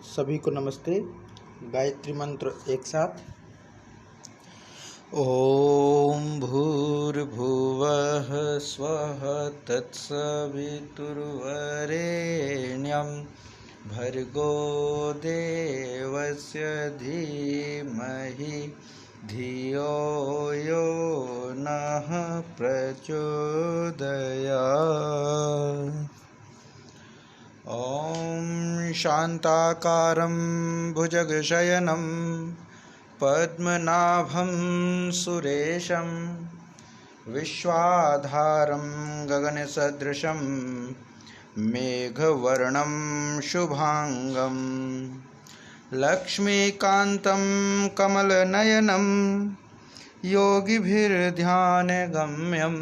सभी को नमस्ते। गायत्री मंत्र एक साथ। ओम भूर्भुवः स्वः तत्सवितुर्वरेण्यं भर्गो देवस्य धीमहि धियो यो नः प्रचोदयात्। ॐ शान्ताकारं भुजगशयनं पद्मनाभं सुरेशं विश्वाधारं गगनसदृशं मेघवर्णं शुभांगं लक्ष्मीकान्तं कमलनयनं योगिभिर्ध्यानगम्यं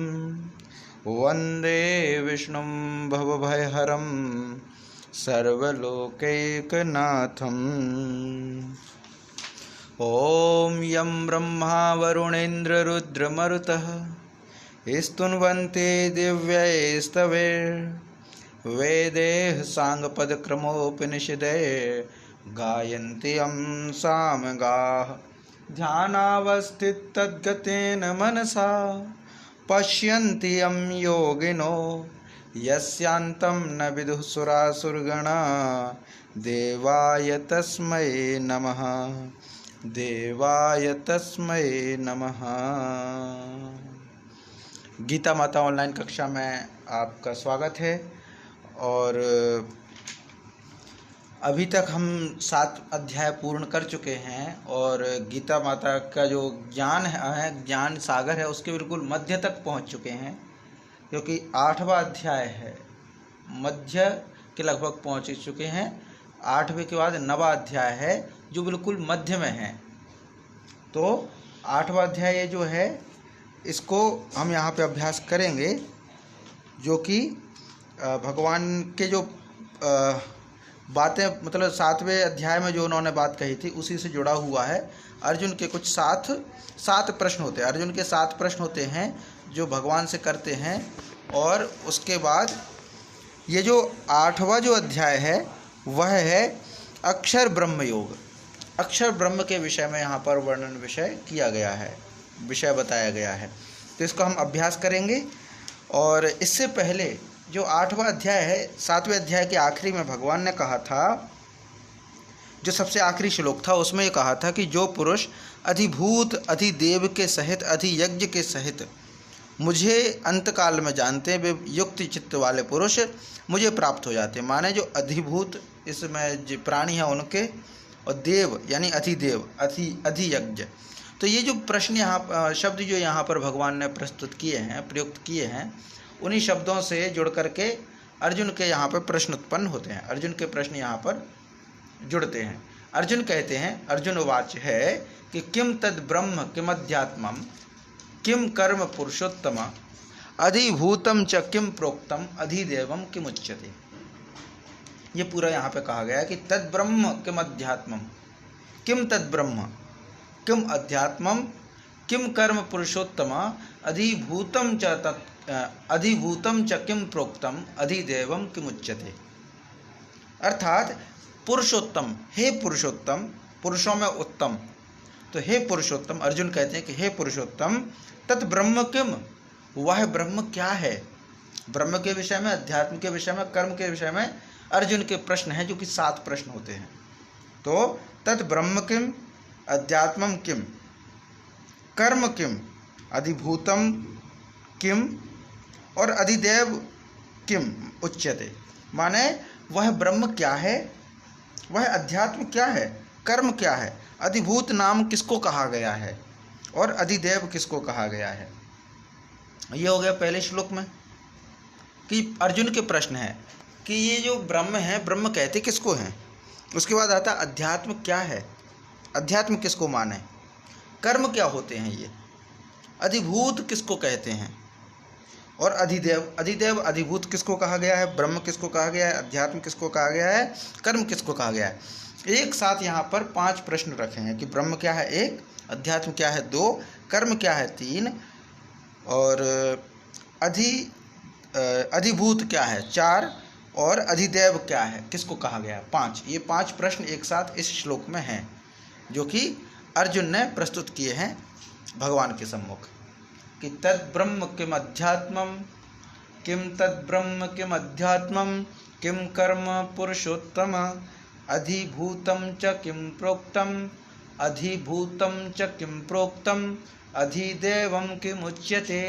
वन्दे विष्णुं भवभयहरं सर्वलोकैकनाथम्। ॐ यं ब्रह्मा वरुणेन्द्ररुद्रमरुतः स्तुन्वन्ते दिव्यैस्तवैर्वेदैः साङ्गपदक्रमोपनिषदैः गायन्ति यं सामगाः ध्यानावस्थिततद्गतेन मनसा पश्यन्ति यं योगिनो यस्यान्तं न विदुः सुरासुरगणा। देवाय तस्मै नमः, देवाय तस्मै नमः। गीता माता ऑनलाइन कक्षा में आपका स्वागत है। और अभी तक हम 7 अध्याय पूर्ण कर चुके हैं और गीता माता का जो ज्ञान है, ज्ञान सागर है, उसके बिल्कुल मध्य तक पहुंच चुके हैं, क्योंकि 8वां अध्याय है, मध्य के लगभग पहुंच चुके हैं। 8वें के बाद 9वां अध्याय है जो बिल्कुल मध्य में है। तो 8वां अध्याय जो है इसको हम यहाँ पे अभ्यास करेंगे, जो कि भगवान के जो बातें, मतलब 7वें अध्याय में जो उन्होंने बात कही थी उसी से जुड़ा हुआ है। अर्जुन के कुछ 7 प्रश्न होते हैं। अर्जुन के 7 प्रश्न होते हैं जो भगवान से करते हैं। और उसके बाद ये जो 8वां जो अध्याय है वह है अक्षर ब्रह्म योग। अक्षर ब्रह्म के विषय में यहाँ पर वर्णन विषय किया गया है, विषय बताया गया है। तो इसको हम अभ्यास करेंगे। और इससे पहले जो 8वां अध्याय है, 7वें अध्याय के आखिरी में भगवान ने कहा था, जो सबसे आखिरी श्लोक था उसमें ये कहा था कि जो पुरुष अधिभूत अधिदेव के सहित अधियज्ञ के सहित मुझे अंतकाल में जानते हैं, वे युक्त चित्त वाले पुरुष मुझे प्राप्त हो जाते हैं। माने जो अधिभूत इसमें जो प्राणी हैं उनके, और देव यानी अधिदेव, अधियज्ञ। तो ये जो प्रश्न यहाँ शब्द जो यहाँ पर भगवान ने प्रस्तुत किए हैं, प्रयुक्त किए हैं, उन्हीं शब्दों से जुड़ करके अर्जुन के यहाँ पर प्रश्न उत्पन्न होते हैं। अर्जुन के प्रश्न यहाँ पर जुड़ते हैं। अर्जुन कहते हैं, अर्जुन वाच है कि किम तद ब्रह्म किमध्यात्मम किम कर्म पुरुषोत्तम अधिभूतम च किम प्रोक्तम अधिदेवम किम उच्यते। ये पूरा यहाँ पे कहा गया है कि तद ब्रह्म किम अध्यात्मम, किम तद ब्रह्म किम अध्यात्मम किम कर्म पुरुषोत्तम अधिभूतम च किम प्रोक्तम अधिदेवम किम उच्यते। अर्थात पुरुषोत्तम, हे पुरुषोत्तम, पुरुषों में उत्तम। तो हे पुरुषोत्तम, अर्जुन कहते हैं कि हे पुरुषोत्तम, तत् ब्रह्म किम, वह ब्रह्म क्या है। ब्रह्म के विषय में, अध्यात्म के विषय में, कर्म के विषय में अर्जुन के प्रश्न हैं, जो कि 7 प्रश्न होते हैं। तो तत् ब्रह्म किम, अध्यात्मम किम, कर्म किम, अधिभूतम किम और अधिदेव किम उच्यते। माने वह ब्रह्म क्या है, वह अध्यात्म क्या है, कर्म क्या है, अधिभूत नाम किसको कहा गया है और अधिदेव किसको कहा गया है। ये हो गया पहले श्लोक में कि अर्जुन के प्रश्न है कि ये जो ब्रह्म है, ब्रह्म कहते किसको हैं। उसके बाद आता अध्यात्म क्या है, अध्यात्म किसको माने, कर्म क्या होते हैं ये, अधिभूत किसको कहते हैं, और अधिदेव, अधिदेव अधिभूत किसको कहा गया है, ब्रह्म किसको कहा गया है, अध्यात्म किसको कहा गया है, कर्म किसको कहा गया है। एक साथ यहाँ पर 5 प्रश्न रखे हैं कि ब्रह्म क्या है 1, अध्यात्म क्या है 2, कर्म क्या है 3, और अधिभूत क्या है 4, और अधिदेव क्या है, किसको कहा गया है। 5, ये 5 प्रश्न एक साथ इस श्लोक में हैं जो कि अर्जुन ने प्रस्तुत किए हैं भगवान के सम्मुख कि तद्ब्रह्म किम अध्यात्मम, किम तद्ब्रह्म किम अध्यात्मम, किम कर्म पुरुषोत्तम, अधिभूतं च किम प्रोक्तम, अधिभूतं च किम प्रोक्तम, अधिदेवं किमुच्यते,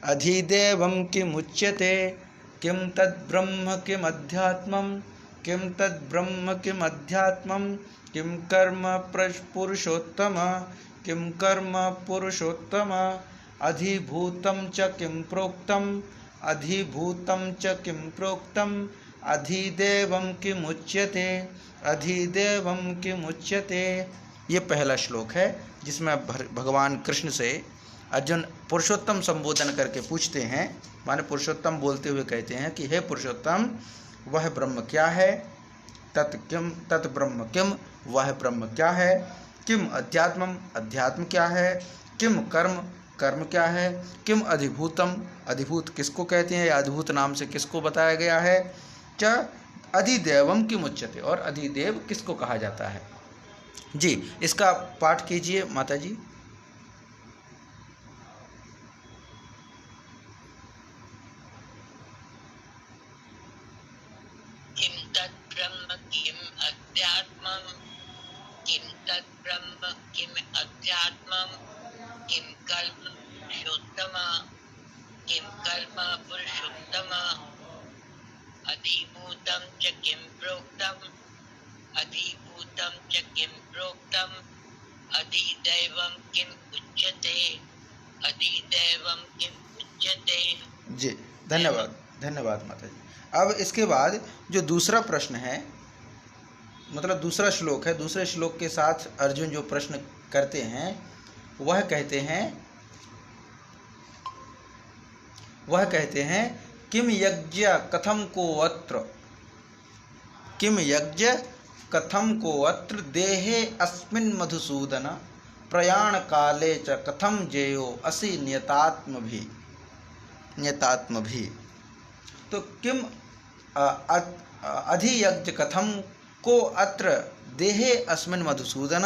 अधिदेवं किमुच्यते, किम तद्ब्रह्म किम अध्यात्मम, किम तद्ब्रह्म किम अध्यात्मम, किम कर्म पुरुषोत्तम, किम कर्म पुरुषोत्तम, अधिभूतं च किम प्रोक्तम, अधिभूतं च किम प्रोक्तम, अधिदेवं किमुच्यते, अधिदेवं किमुच्यते। ये पहला श्लोक है जिसमें भगवान कृष्ण से अर्जुन पुरुषोत्तम संबोधन करके पूछते हैं, माने पुरुषोत्तम बोलते हुए कहते हैं कि हे पुरुषोत्तम, वह ब्रह्म क्या है, तत् ब्रह्म किम, वह ब्रह्म क्या है, किम अध्यात्मम, अध्यात्म क्या है, किम कर्म, कर्म क्या है, किम अधिभूतम, अधिभूत किसको कहते हैं या अद्भुत नाम से किसको बताया गया है, च अधिदेवम किम उच्यते, और अधिदेव किसको कहा जाता है। जी, इसका पाठ कीजिए माता जी। किम तद्ब्रह्म किम अध्यात्मम, किम तद्ब्रह्म किम अध्यात्मम, किम कर्म पुरुषोत्तम, किम कर्म पुरुषोत्तम, अधिभूतं च किम प्रोक्तम, अधिभूतं च किम प्रोक्तम, अधिदैवं किम उच्यते, अधिदैवं किम उच्यते। जी, धन्यवाद, धन्यवाद माता जी। अब इसके बाद जो दूसरा प्रश्न है, मतलब दूसरा श्लोक है, दूसरे श्लोक के साथ अर्जुन जो प्रश्न करते हैं वह कहते हैं किम यज्ञ कथम को अत्र, किम यज्ञ कथम को अत्र देहे अस्मिन् मधुसूदन, प्रयाण काले च कथम जेयो असि नियतात्म भी। तो किम अधियज्ञ कथम को अत्र देहे अस्मिन् मधुसूदन,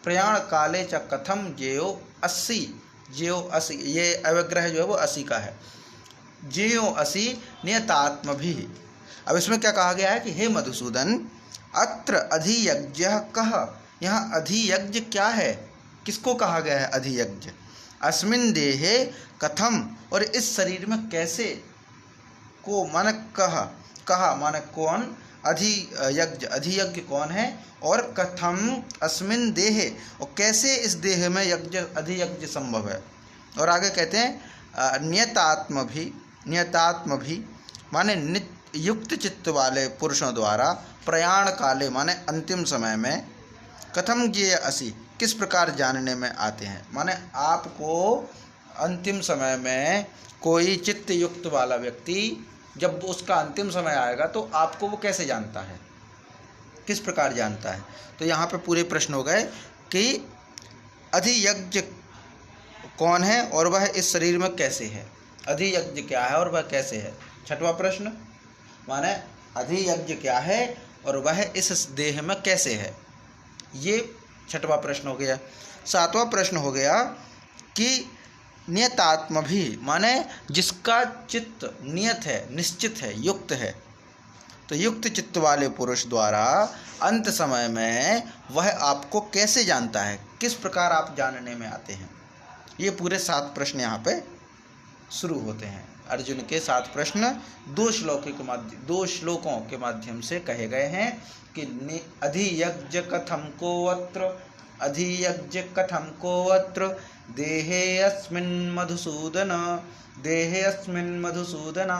प्रयाण काले च कथम जेयो अस्सी, जेयो असि, ये अवग्रह जो है वो असि का है, जेयो असि नियतात्म भी। अब इसमें क्या कहा गया है कि हे मधुसूदन, अत्र अधियज्ञ कह, यहाँ अधियज्ञ क्या है, किसको कहा गया है अधियज्ञ, अस्मिन् देहे कथम, और इस शरीर में कैसे, को मन कहा माने कौन, अधियज्ञ, अधियज्ञ कौन है, और कथम अस्मिन् देहे, और कैसे इस देह में यज्ञ अधियज्ञ संभव है। और आगे कहते हैं नियतात्म भी माने युक्त चित्त वाले पुरुषों द्वारा, प्रयाण काले माने अंतिम समय में, कथम ज्ञेय असि, किस प्रकार जानने में आते हैं, माने आपको अंतिम समय में कोई चित्त युक्त वाला व्यक्ति जब उसका अंतिम समय आएगा तो आपको वो कैसे जानता है, किस प्रकार जानता है। तो यहाँ पे पूरे प्रश्न हो गए कि अधियज्ञ कौन है और वह इस शरीर में कैसे है, अधियज्ञ क्या है और वह कैसे है। छठवां प्रश्न माने अधियज्ञ क्या है और वह इस देह में कैसे है, ये छठवां प्रश्न हो गया। सातवां प्रश्न हो गया कि नियतात्म भी माने जिसका चित्त नियत है, निश्चित है, युक्त है। तो युक्त चित्त वाले पुरुष द्वारा अंत समय में वह आपको कैसे जानता है, किस प्रकार आप जानने में आते हैं। ये पूरे 7 प्रश्न यहाँ पे शुरू होते हैं। अर्जुन के 7 प्रश्न 2 श्लोकों के माध्यम से कहे गए हैं कि अधियज्ञ कथम को अत्र, अधियज्ञ कथम को अत्र देहे अस्मिन् मधुसूदन, देहे अस्मिन् मधुसूदन,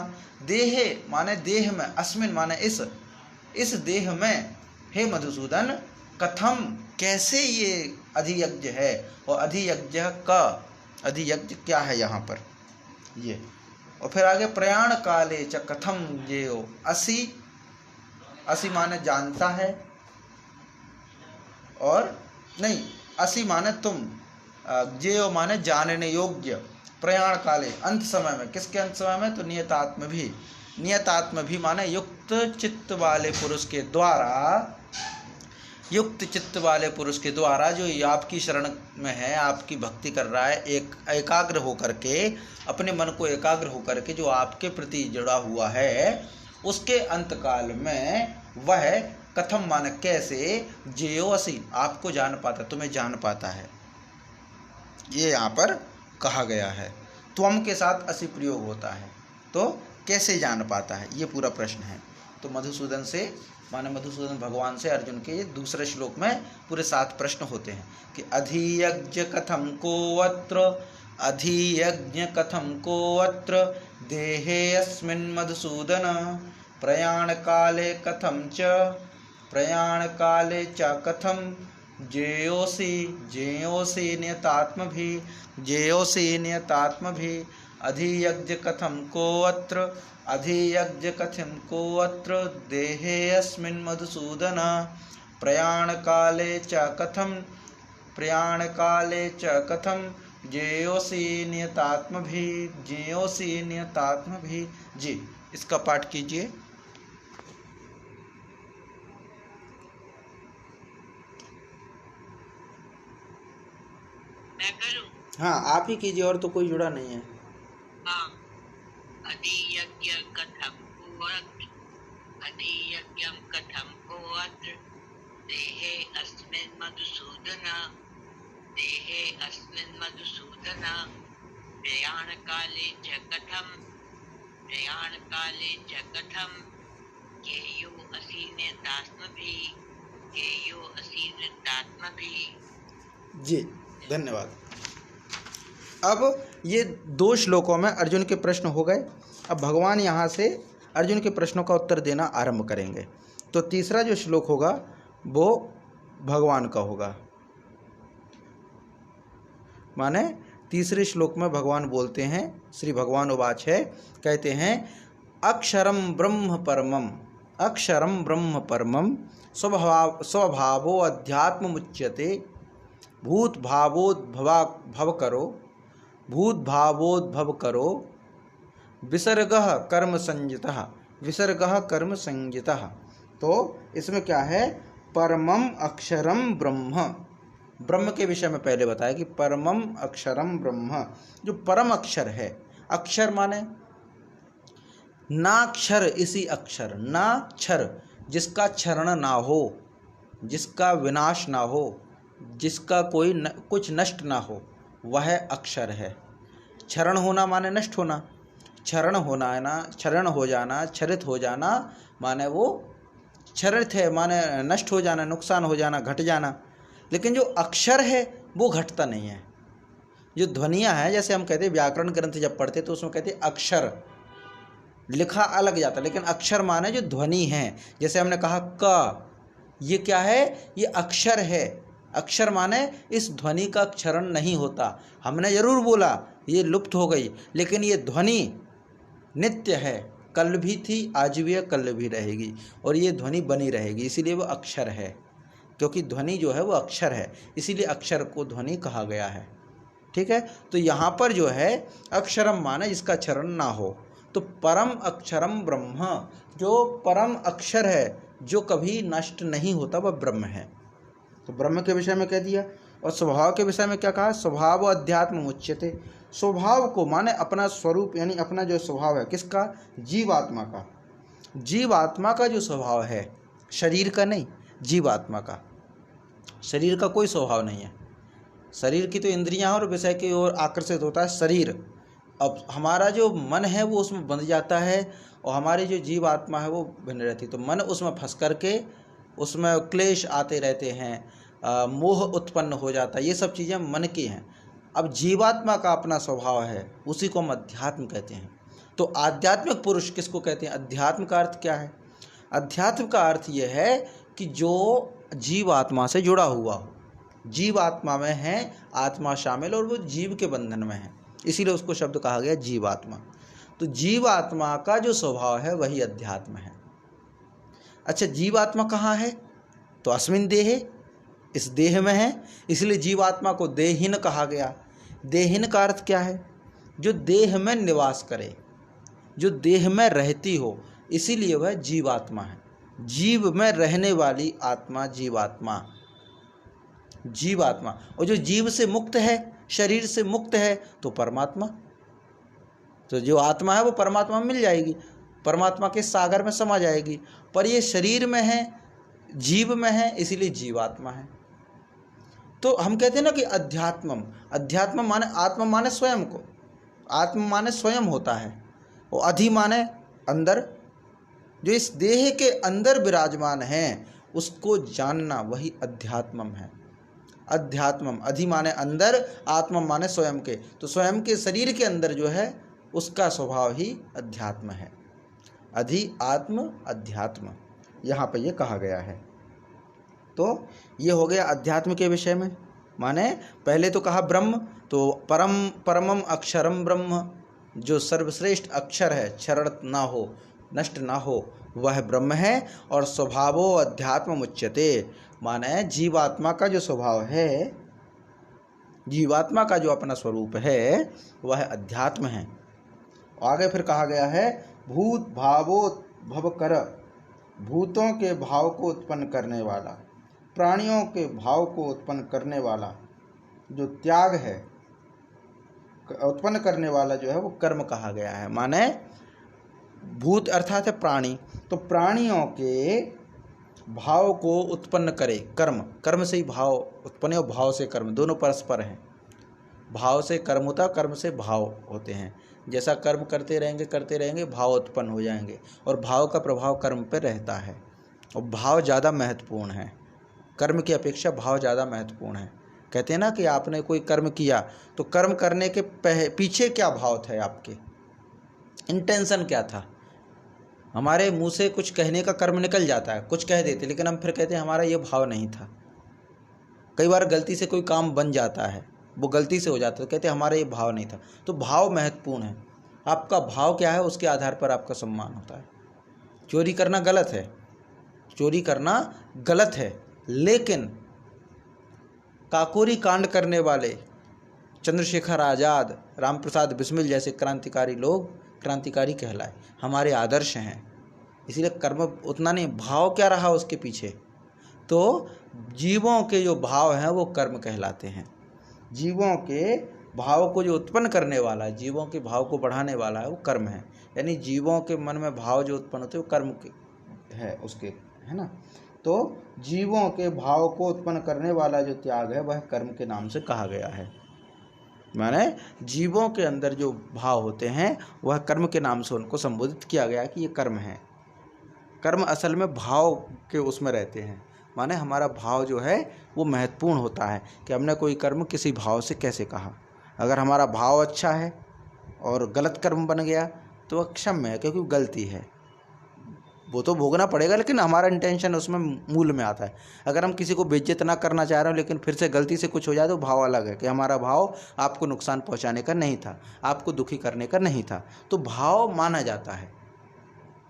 देहे माने देह में, अस्मिन् माने इस देह में, हे मधुसूदन, कथम कैसे ये अधियज्ञ है, और अधियज्ञ का, अधियज्ञ क्या है यहाँ पर ये। और फिर आगे प्रयाण काले च कथम जेयो असि, असि माने जानता है, और नहीं असि माने तुम, जेयो माने जानने योग्य, प्रयाण काले अंत समय में, किसके अंत समय में, तो नियतात्म भी, नियतात्म भी माने युक्त चित्त वाले पुरुष के द्वारा, युक्त चित्त वाले पुरुष के द्वारा जो आपकी शरण में है, आपकी भक्ति कर रहा है, एकाग्र होकर के, अपने मन को एकाग्र होकर के जो आपके प्रति जुड़ा हुआ है, उसके अंतकाल में वह कथम माने कैसे, जेयोसी आपको जान पाता, तुम्हें जान पाता है, ये यहाँ पर कहा गया है। त्वम के साथ असी प्रयोग होता है, तो कैसे जान पाता है, ये पूरा प्रश्न है। तो मधुसूदन से माने मधुसूदन भगवान से अर्जुन के दूसरे श्लोक में पूरे 7 प्रश्न होते हैं कि अधियज्ञ कथम कोऽत्र, अधियज्ञ कथम कोऽत्र देहे अस्मिन् मधुसूदन, प्रयाण काले कथम च, प्रयाण काले च कथम, जेयोसी जेयोसी नियतात्मभि, जेयोसी नियतात्मभि, अधियज्ञ कथम कोऽत्र, अधियज्ञ कथम कोऽत्र देहे अस्मिन् मधुसूदन, प्रयाण काले च कथम, प्रयाण काले च कथम, जेयोसी नियतात्मभि, जेयोसी नियतात्मभि। जी, इसका पाठ कीजिए। मैं करूं? हाँ, आप ही कीजिए, और तो कोई जुड़ा नहीं है। हाँ। अधियज्ञ कथम कोऽत्र, अधियज्ञं कथम कोऽत्र देहे अस्मिन् मधुसूदन, देहे अस्मिन् मधुसूदन, प्रयाण काले च कथम, प्रयाण काले च कथम, केयो असि नियतात्मभि, केयो असि नियतात्मभि। जी, धन्यवाद। अब ये 2 श्लोकों में अर्जुन के प्रश्न हो गए। अब भगवान यहाँ से अर्जुन के प्रश्नों का उत्तर देना आरंभ करेंगे। तो तीसरा जो श्लोक होगा वो भगवान का होगा, माने तीसरे श्लोक में भगवान बोलते हैं, श्री भगवान उवाच है, कहते हैं अक्षरम ब्रह्म परमम, अक्षरम ब्रह्म परमम, स्वभावो अध्यात्म मुच्यते, भूत भावोद्भव करो, भूत भावोद्भव करो, विसर्गः कर्म संजितः, विसर्गः कर्म संजितः। तो इसमें क्या है, परमम अक्षरम ब्रह्म, ब्रह्म के विषय में पहले बताया कि परमम अक्षरम ब्रह्म, जो परम अक्षर है, अक्षर माने नाक्षर, इसी अक्षर, नाक्षर जिसका क्षरण ना हो, जिसका विनाश ना हो, जिसका कोई कुछ नष्ट ना हो, वह अक्षर है। क्षरण होना माने नष्ट होना, क्षरण होना है ना, क्षरण हो जाना, क्षरित हो जाना माने वो क्षरित है, माने नष्ट हो जाना, नुकसान हो जाना, घट जाना। लेकिन जो अक्षर है वो घटता नहीं है। जो ध्वनियाँ हैं, जैसे हम कहते हैं व्याकरण ग्रंथ जब पढ़ते तो उसमें कहते हैं अक्षर, लिखा अलग जाता, लेकिन अक्षर माने जो ध्वनि है। जैसे हमने कहा क, ये क्या है, ये अक्षर है। अक्षर माने इस ध्वनि का क्षरण नहीं होता। हमने ज़रूर बोला ये लुप्त हो गई, लेकिन ये ध्वनि नित्य है, कल भी थी, आज भी है, कल भी रहेगी, और ये ध्वनि बनी रहेगी, इसीलिए वो अक्षर है। क्योंकि ध्वनि जो है वो अक्षर है, इसीलिए अक्षर को ध्वनि कहा गया है। ठीक है, तो यहाँ पर जो है अक्षरम माने जिसका क्षरण ना हो, तो परम अक्षरम ब्रह्म, जो परम अक्षर है, जो कभी नष्ट नहीं होता, वह ब्रह्म है। तो ब्रह्म के विषय में कह दिया। और स्वभाव के विषय में क्या कहा, स्वभाव अध्यात्म मुच्यते, स्वभाव को माने अपना स्वरूप, यानी अपना जो स्वभाव है, किसका, जीवात्मा का। जीवात्मा का जो स्वभाव है, शरीर का नहीं, जीवात्मा का। शरीर का कोई स्वभाव नहीं है। शरीर की तो इंद्रियां और विषय की ओर आकर्षित होता है शरीर। अब हमारा जो मन है वो उसमें बंध जाता है, और हमारी जो जीवात्मा है वो भिन्न रहती है। तो मन उसमें फंस करके उसमें क्लेश आते रहते हैं, मोह उत्पन्न हो जाता है, ये सब चीज़ें मन की हैं। अब जीवात्मा का अपना स्वभाव है, उसी को हम अध्यात्म कहते हैं। तो आध्यात्मिक पुरुष किसको कहते हैं, अध्यात्म का अर्थ क्या है, अध्यात्म का अर्थ ये है कि जो जीवात्मा से जुड़ा हुआ हो, जीवात्मा में है आत्मा शामिल, और वो जीव के बंधन में है, इसीलिए उसको शब्द कहा गया जीवात्मा। तो जीवात्मा का जो स्वभाव है वही अध्यात्म है। अच्छा, जीवात्मा कहाँ है, तो अस्मिन देहे, इस देह में है, इसलिए जीवात्मा को देहीन कहा गया। देहीन का अर्थ क्या है, जो देह में निवास करे, जो देह में रहती हो, इसीलिए वह जीवात्मा है। जीव में रहने वाली आत्मा जीवात्मा, जीवात्मा। और जो जीव से मुक्त है, शरीर से मुक्त है, तो परमात्मा। तो जो आत्मा है वो परमात्मा में मिल जाएगी, परमात्मा के सागर में समा जाएगी। पर ये शरीर में है, जीव में है, इसीलिए जीवात्मा है। तो हम कहते हैं ना कि अध्यात्मम, अध्यात्म माने आत्मा माने स्वयं को, आत्म माने स्वयं होता है, और अधि माने अंदर, जो इस देह के अंदर विराजमान है उसको जानना, वही अध्यात्मम है। अध्यात्मम, अधि माने अंदर, आत्मा माने स्वयं के, तो स्वयं के शरीर के अंदर जो है उसका स्वभाव ही अध्यात्म है। अधि आत्म अध्यात्म, यहाँ पर ये कहा गया है। तो ये हो गया अध्यात्म के विषय में। माने पहले तो कहा ब्रह्म, तो परमम अक्षरम ब्रह्म, जो सर्वश्रेष्ठ अक्षर है, क्षरण ना हो, नष्ट ना हो, वह ब्रह्म है। और स्वभावो अध्यात्म उच्यते, माने जीवात्मा का जो स्वभाव है, जीवात्मा का जो अपना स्वरूप है, वह अध्यात्म है। आगे फिर कहा गया है भूत भावोद्भव कर, भूतों के भाव को उत्पन्न करने वाला, प्राणियों के भाव को उत्पन्न करने वाला जो त्याग है, उत्पन्न करने वाला जो है वो कर्म कहा गया है। माने भूत अर्थात है प्राणी, तो प्राणियों के भाव को उत्पन्न करे कर्म, कर्म से ही भाव उत्पन्न है और भाव से कर्म, दोनों परस्पर हैं। भाव से कर्म होता, कर्म से भाव होते हैं। जैसा कर्म करते रहेंगे भाव उत्पन्न हो जाएंगे, और भाव का प्रभाव कर्म पर रहता है, और भाव ज़्यादा महत्वपूर्ण है, कर्म की अपेक्षा भाव ज़्यादा महत्वपूर्ण है। कहते हैं ना कि आपने कोई कर्म किया, तो कर्म करने के पीछे क्या भाव थे, आपके इंटेंशन क्या था। हमारे मुंह से कुछ कहने का कर्म निकल जाता है, कुछ कह देते, लेकिन हम फिर कहते हैं हमारा ये भाव नहीं था। कई बार गलती से कोई काम बन जाता है, वो गलती से हो जाता है, तो कहते हैं हमारा ये भाव नहीं था। तो भाव महत्वपूर्ण है, आपका भाव क्या है उसके आधार पर आपका सम्मान होता है। चोरी करना गलत है, चोरी करना गलत है, लेकिन काकोरी कांड करने वाले चंद्रशेखर आज़ाद, राम प्रसाद बिस्मिल जैसे क्रांतिकारी लोग क्रांतिकारी कहलाए, हमारे आदर्श हैं। इसीलिए कर्म उतना नहीं, भाव क्या रहा उसके पीछे। तो जीवों के जो भाव हैं वो कर्म कहलाते हैं। जीवों के भाव को जो उत्पन्न करने वाला है, जीवों के भाव को बढ़ाने वाला है, वो कर्म है। यानी जीवों के मन में भाव जो उत्पन्न होते हैं वो कर्म के है उसके, है ना। तो जीवों के भाव को उत्पन्न करने वाला जो त्याग है वह कर्म के नाम से कहा गया है। माने जीवों के अंदर जो भाव होते हैं वह कर्म के नाम से उनको संबोधित किया गया कि ये कर्म है। कर्म असल में भाव के उसमें रहते हैं। माने हमारा भाव जो है वो महत्वपूर्ण होता है कि हमने कोई कर्म किसी भाव से कैसे कहा। अगर हमारा भाव अच्छा है और गलत कर्म बन गया तो वह क्षम्य है, क्योंकि गलती है, वो तो भोगना पड़ेगा, लेकिन हमारा इंटेंशन उसमें मूल में आता है। अगर हम किसी को बेइज्जत ना करना चाह रहे हो लेकिन फिर से गलती से कुछ हो जाए तो भाव अलग है कि हमारा भाव आपको नुकसान पहुंचाने का नहीं था, आपको दुखी करने का नहीं था, तो भाव माना जाता है।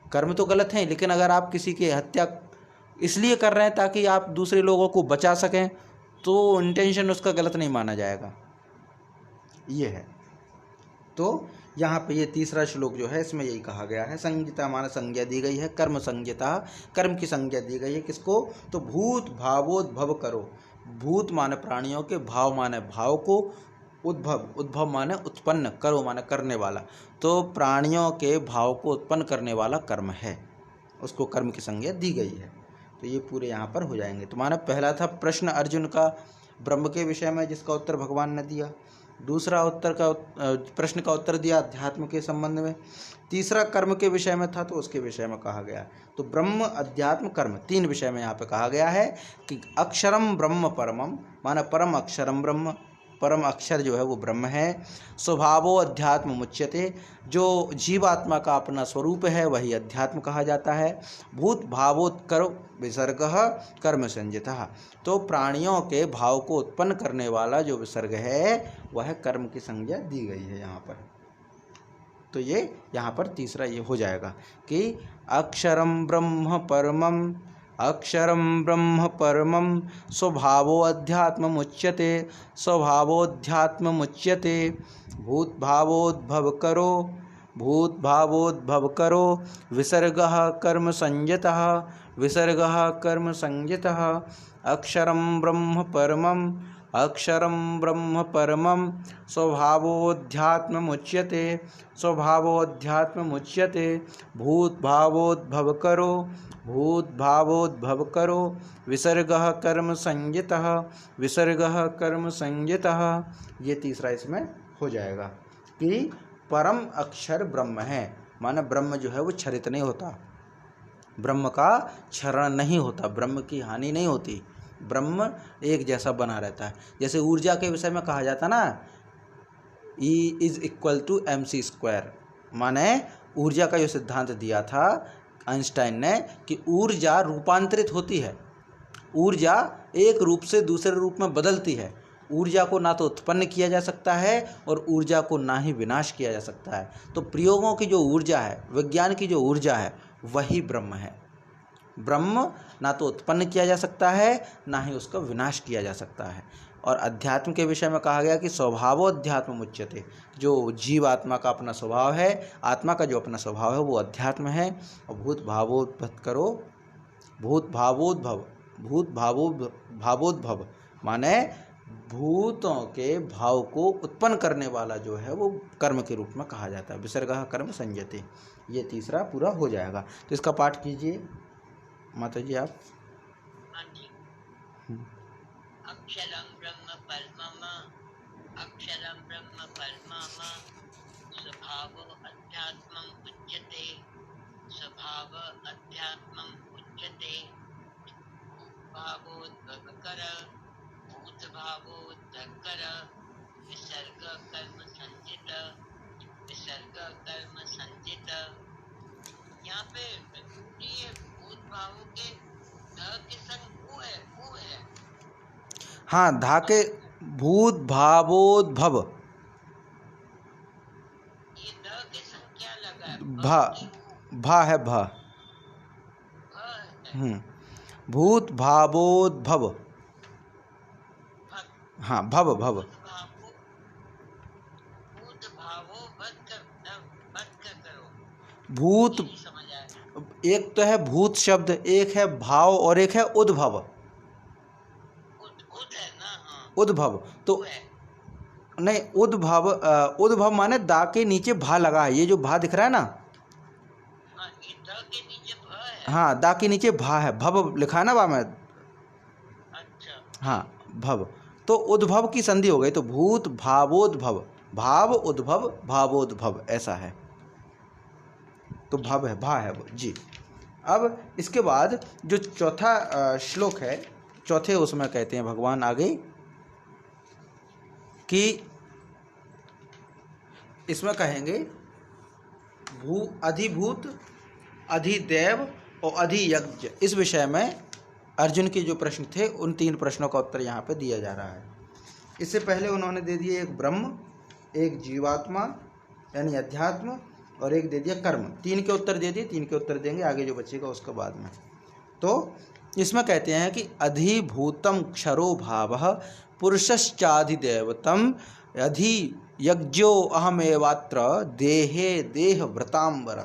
कर्म तो गलत है, लेकिन अगर आप किसी की हत्या इसलिए कर रहे हैं ताकि आप दूसरे लोगों को बचा सकें, तो इंटेंशन उसका गलत नहीं माना जाएगा। ये है। तो यहाँ पे ये तीसरा श्लोक जो है इसमें यही कहा गया है। संज्ञता माने संज्ञा दी गई है, कर्म संज्ञता, कर्म की संज्ञा दी गई है। किसको? तो भूत भावोद्भव करो। भूत माने प्राणियों के, भाव माने भाव को, उद्भव, उद्भव माने उत्पन्न, करो माने करने वाला। तो प्राणियों के भाव को उत्पन्न करने वाला कर्म है, उसको कर्म की संज्ञा दी गई है। तो ये पूरे यहाँ पर हो जाएंगे। तो माने पहला था प्रश्न अर्जुन का ब्रह्म के विषय में, जिसका उत्तर भगवान ने दिया। दूसरा प्रश्न का उत्तर दिया अध्यात्म के संबंध में। तीसरा कर्म के विषय में था, तो उसके विषय में कहा गया। तो ब्रह्म, अध्यात्म, कर्म, तीन विषय में यहाँ पे कहा गया है कि अक्षरम ब्रह्म परमम, माना परम अक्षरम ब्रह्म, परम अक्षर जो है वो ब्रह्म है। स्वभावो अध्यात्म मुच्यते, जो जीवात्मा का अपना स्वरूप है वही अध्यात्म कहा जाता है। भूत भावोत्कर विसर्गः कर्म संजितः, तो प्राणियों के भाव को उत्पन्न करने वाला जो विसर्ग है वह कर्म की संज्ञा दी गई है यहाँ पर। तो ये यहाँ पर तीसरा ये हो जाएगा कि अक्षरम ब्रह्म परमम, अक्षरम ब्रह्म परमं स्वभावो अध्यात्म मुच्यते, स्वभावोध्यात्म मुच्यते। भूत भावोद्भव करो, भूत भावोद्भव करो विसर्गः कर्म संयतः विसर्गः कर्म संयतः अक्षरं ब्रह्म परमं स्वभावोध्यात्ममुच्यते भूत भावोद्भव करो विसर्गः कर्म संयतः ये तीसरा इसमें हो जाएगा कि परम अक्षर ब्रह्म है, माने ब्रह्म जो है वो क्षरित नहीं होता, ब्रह्म का क्षरण नहीं होता, ब्रह्म की हानि नहीं होती, ब्रह्म एक जैसा बना रहता है। जैसे ऊर्जा के विषय में कहा जाता ना E is equal to mc², माने ऊर्जा का जो सिद्धांत दिया था आइंस्टाइन ने कि ऊर्जा रूपांतरित होती है, ऊर्जा एक रूप से दूसरे रूप में बदलती है, ऊर्जा को ना तो उत्पन्न किया जा सकता है और ऊर्जा को ना ही विनाश किया जा सकता है। तो प्रयोगों की जो ऊर्जा है, विज्ञान की जो ऊर्जा है, वही ब्रह्म है। ब्रह्म ना तो उत्पन्न किया जा सकता है ना ही उसका विनाश किया जा सकता है। और अध्यात्म के विषय में कहा गया कि स्वभावोध्यात्म मुच्यते, जो जीव आत्मा का अपना स्वभाव है, आत्मा का जो अपना स्वभाव है वो अध्यात्म है। और भूत भावोद्भव माने भूतों के भाव को उत्पन्न करने वाला जो है वो कर्म के रूप में कहा जाता है। विसर्गः कर्म संयते, ये तीसरा पूरा हो जाएगा। तो इसका पाठ कीजिए माता जी आप। अक्षरं ब्रह्म परमम स्वभाव अध्यात्मं उच्यते भूत भावोद्भव कर विसर्ग कर्म संचित। यहाँ पे ये भूत भावों के ध के संग वो है। हाँ, धा के भूत भावोद्भव, ये ध के संग क्या लगा है? भा है भा। भूत भावोद्भव, हाँ भव भूत भावो बद करो। भूत एक तो है भूत शब्द, एक है भाव और एक है उद्भव। उद्भव तो नहीं, उद्भव माने दा के नीचे भा लगा है, ये जो भा दिख रहा है ना, हाँ दा के नीचे भा है, भव लिखा है ना बा में। अच्छा। हाँ भव, तो उद्भव की संधि हो गई, तो भूत भावोद्भव, भाव उद्भव भावोद्भव ऐसा है, तो भव है, भा है वो जी। अब इसके बाद जो चौथा श्लोक है, चौथे उसमें कहते हैं भगवान आगे कि इसमें कहेंगे अधिभूत, अधिदेव और अधियज्ञ। इस विषय में अर्जुन के जो प्रश्न थे उन 3 प्रश्नों का उत्तर यहाँ पे दिया जा रहा है। इससे पहले उन्होंने दे दिए एक ब्रह्म, एक जीवात्मा यानी अध्यात्म और एक दे दिया कर्म। 3 के उत्तर दे दिए, 3 के उत्तर देंगे, आगे जो बचेगा उसके बाद में। तो इसमें कहते हैं कि अधिभूतम क्षरो भावः पुरुषश्चाधिदेवतम अधियज्ञो अहमेवात्र देहे देह भृतांबर।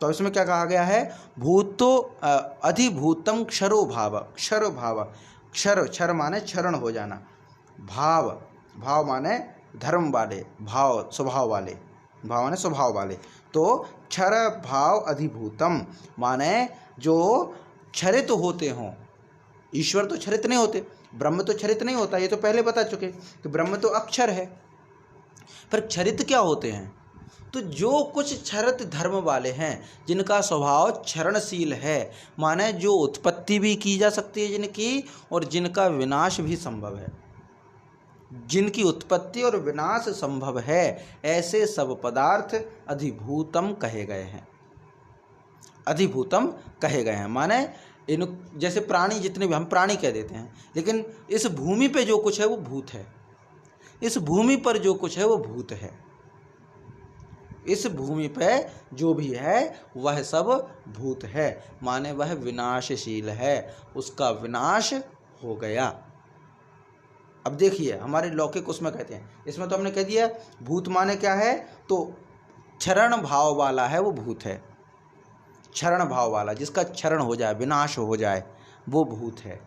तो इसमें क्या कहा गया है? भूतो अधिभूतम क्षरो भाव, क्षर भाव, क्षर माने क्षरण हो जाना, भाव माने धर्म वाले, भाव स्वभाव वाले, भाव माने स्वभाव वाले। तो क्षर भाव अधिभूतम माने जो क्षरित होते हों। ईश्वर तो क्षरित नहीं होते, ब्रह्म तो क्षरित नहीं होता, ये तो पहले बता चुके कि ब्रह्म तो अक्षर है। पर क्षरित क्या होते हैं? तो जो कुछ क्षरित धर्म वाले हैं, जिनका स्वभाव क्षरणशील है, माने जो उत्पत्ति भी की जा सकती है जिनकी, और जिनका विनाश भी संभव है, जिनकी उत्पत्ति और विनाश संभव है, ऐसे सब पदार्थ अधिभूतम कहे गए हैं। अधिभूतम कहे गए हैं माने इन जैसे प्राणी जितने भी हम प्राणी कह देते हैं, लेकिन इस भूमि पे जो कुछ है वो भूत है। इस भूमि पर जो कुछ है वो भूत है। इस भूमि पे जो भी है वह सब भूत है, माने वह विनाशशील है, उसका विनाश हो गया। अब देखिए हमारे लौकिक उसमें कहते हैं, इसमें तो हमने कह दिया भूत माने क्या है, तो क्षरण भाव वाला है वो भूत है। क्षरण भाव वाला, जिसका क्षरण हो जाए, विनाश हो जाए, वो भूत है,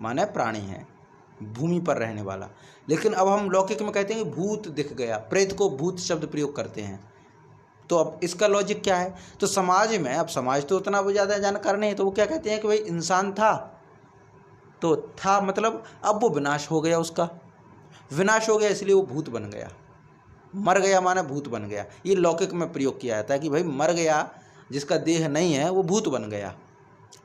माने प्राणी है, भूमि पर रहने वाला। लेकिन अब हम लौकिक में कहते हैं कि भूत दिख गया, प्रेत को भूत शब्द प्रयोग करते हैं। तो अब इसका लॉजिक क्या है, तो समाज में, अब समाज तो उतना वो ज़्यादा जानकार नहीं है, तो वो क्या कहते हैं कि भाई इंसान था, तो था मतलब अब वो विनाश हो गया, उसका विनाश हो गया इसलिए वो भूत बन गया। मर गया माने भूत बन गया, ये लौकिक में प्रयोग किया जाता है कि भाई मर गया, जिसका देह नहीं है वो भूत बन गया,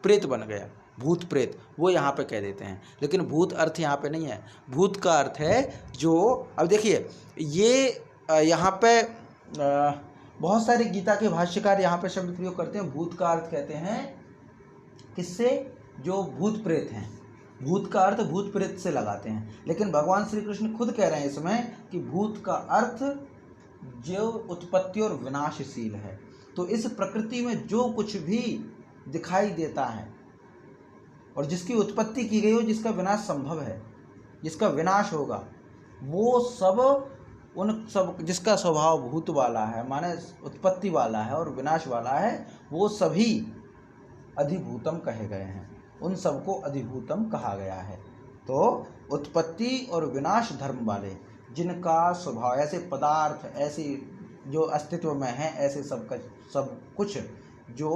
प्रेत बन गया, भूत प्रेत, वो यहाँ पे कह देते हैं। लेकिन भूत अर्थ यहाँ पे नहीं है, भूत का अर्थ है जो, अब देखिए ये यहाँ पे बहुत सारे गीता के भाष्यकार यहाँ पे शब्द प्रयोग करते हैं, भूत का अर्थ कहते हैं किससे, जो भूत प्रेत हैं, भूत का अर्थ भूत प्रेत से लगाते हैं। लेकिन भगवान श्री कृष्ण खुद कह रहे हैं इसमें कि भूत का अर्थ जो उत्पत्ति और विनाशशील है। तो इस प्रकृति में जो कुछ भी दिखाई देता है और जिसकी उत्पत्ति की गई हो, जिसका विनाश संभव है, जिसका विनाश होगा, वो सब, उन सब जिसका स्वभाव भूत वाला है, माने उत्पत्ति वाला है और विनाश वाला है, वो सभी अधिभूतम कहे गए हैं, उन सबको अधिभूतम कहा गया है। तो उत्पत्ति और विनाश धर्म वाले, जिनका स्वभाव, ऐसे पदार्थ, ऐसे जो अस्तित्व में हैं, ऐसे सब कुछ जो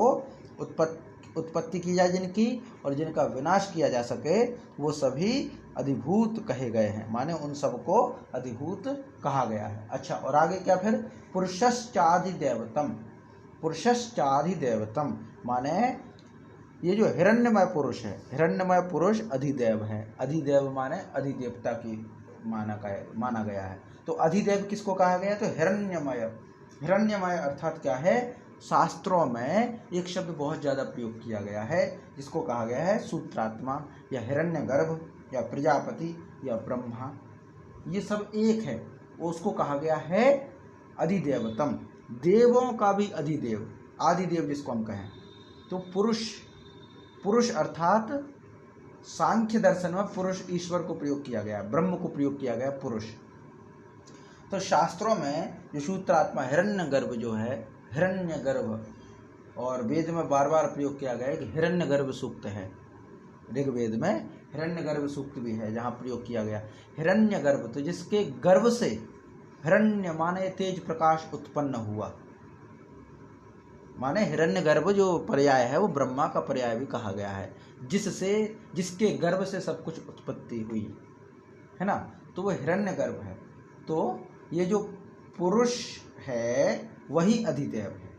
उत्पत्ति की जाए जिनकी और जिनका विनाश किया जा सके, वो सभी अधिभूत कहे गए हैं, माने उन सबको अधिभूत कहा गया है। अच्छा, और आगे क्या फिर, पुरुषश्चाधिदैवतम, पुरुषश्चाधिदैवतम माने ये जो हिरण्यमय पुरुष है, हिरण्यमय पुरुष अधिदेव है, अधिदेव माने अधिदेवता की माना गया है। तो अधिदेव किसको कहा गया, तो हिरण्यमय, हिरण्यमय अर्थात क्या है, शास्त्रों में एक शब्द बहुत ज़्यादा प्रयोग किया गया है, जिसको कहा गया है सूत्रात्मा या हिरण्यगर्भ या प्रजापति या ब्रह्मा, ये सब एक है, उसको कहा गया है अधिदेवतम, देवों का भी अधिदेव, आदिदेव जिसको हम कहें। तो पुरुष, पुरुष अर्थात सांख्य दर्शन में पुरुष ईश्वर को प्रयोग किया गया, ब्रह्म को प्रयोग किया गया पुरुष। तो शास्त्रों में जो सूत्रात्मा हिरण्यगर्भ जो है, हिरण्यगर्भ, और वेद में बार बार प्रयोग किया गया है कि हिरण्यगर्भ सूक्त है, ऋग्वेद में हिरण्यगर्भ सूक्त भी है जहाँ प्रयोग किया गया हिरण्यगर्भ, तो जिसके गर्भ से, हिरण्य माने तेज प्रकाश उत्पन्न हुआ, माने हिरण्यगर्भ जो पर्याय है वो ब्रह्मा का पर्याय भी कहा गया है, जिससे, जिसके गर्भ से सब कुछ उत्पत्ति हुई है ना, तो वो हिरण्यगर्भ है। तो ये जो पुरुष है वही अधिदेव है,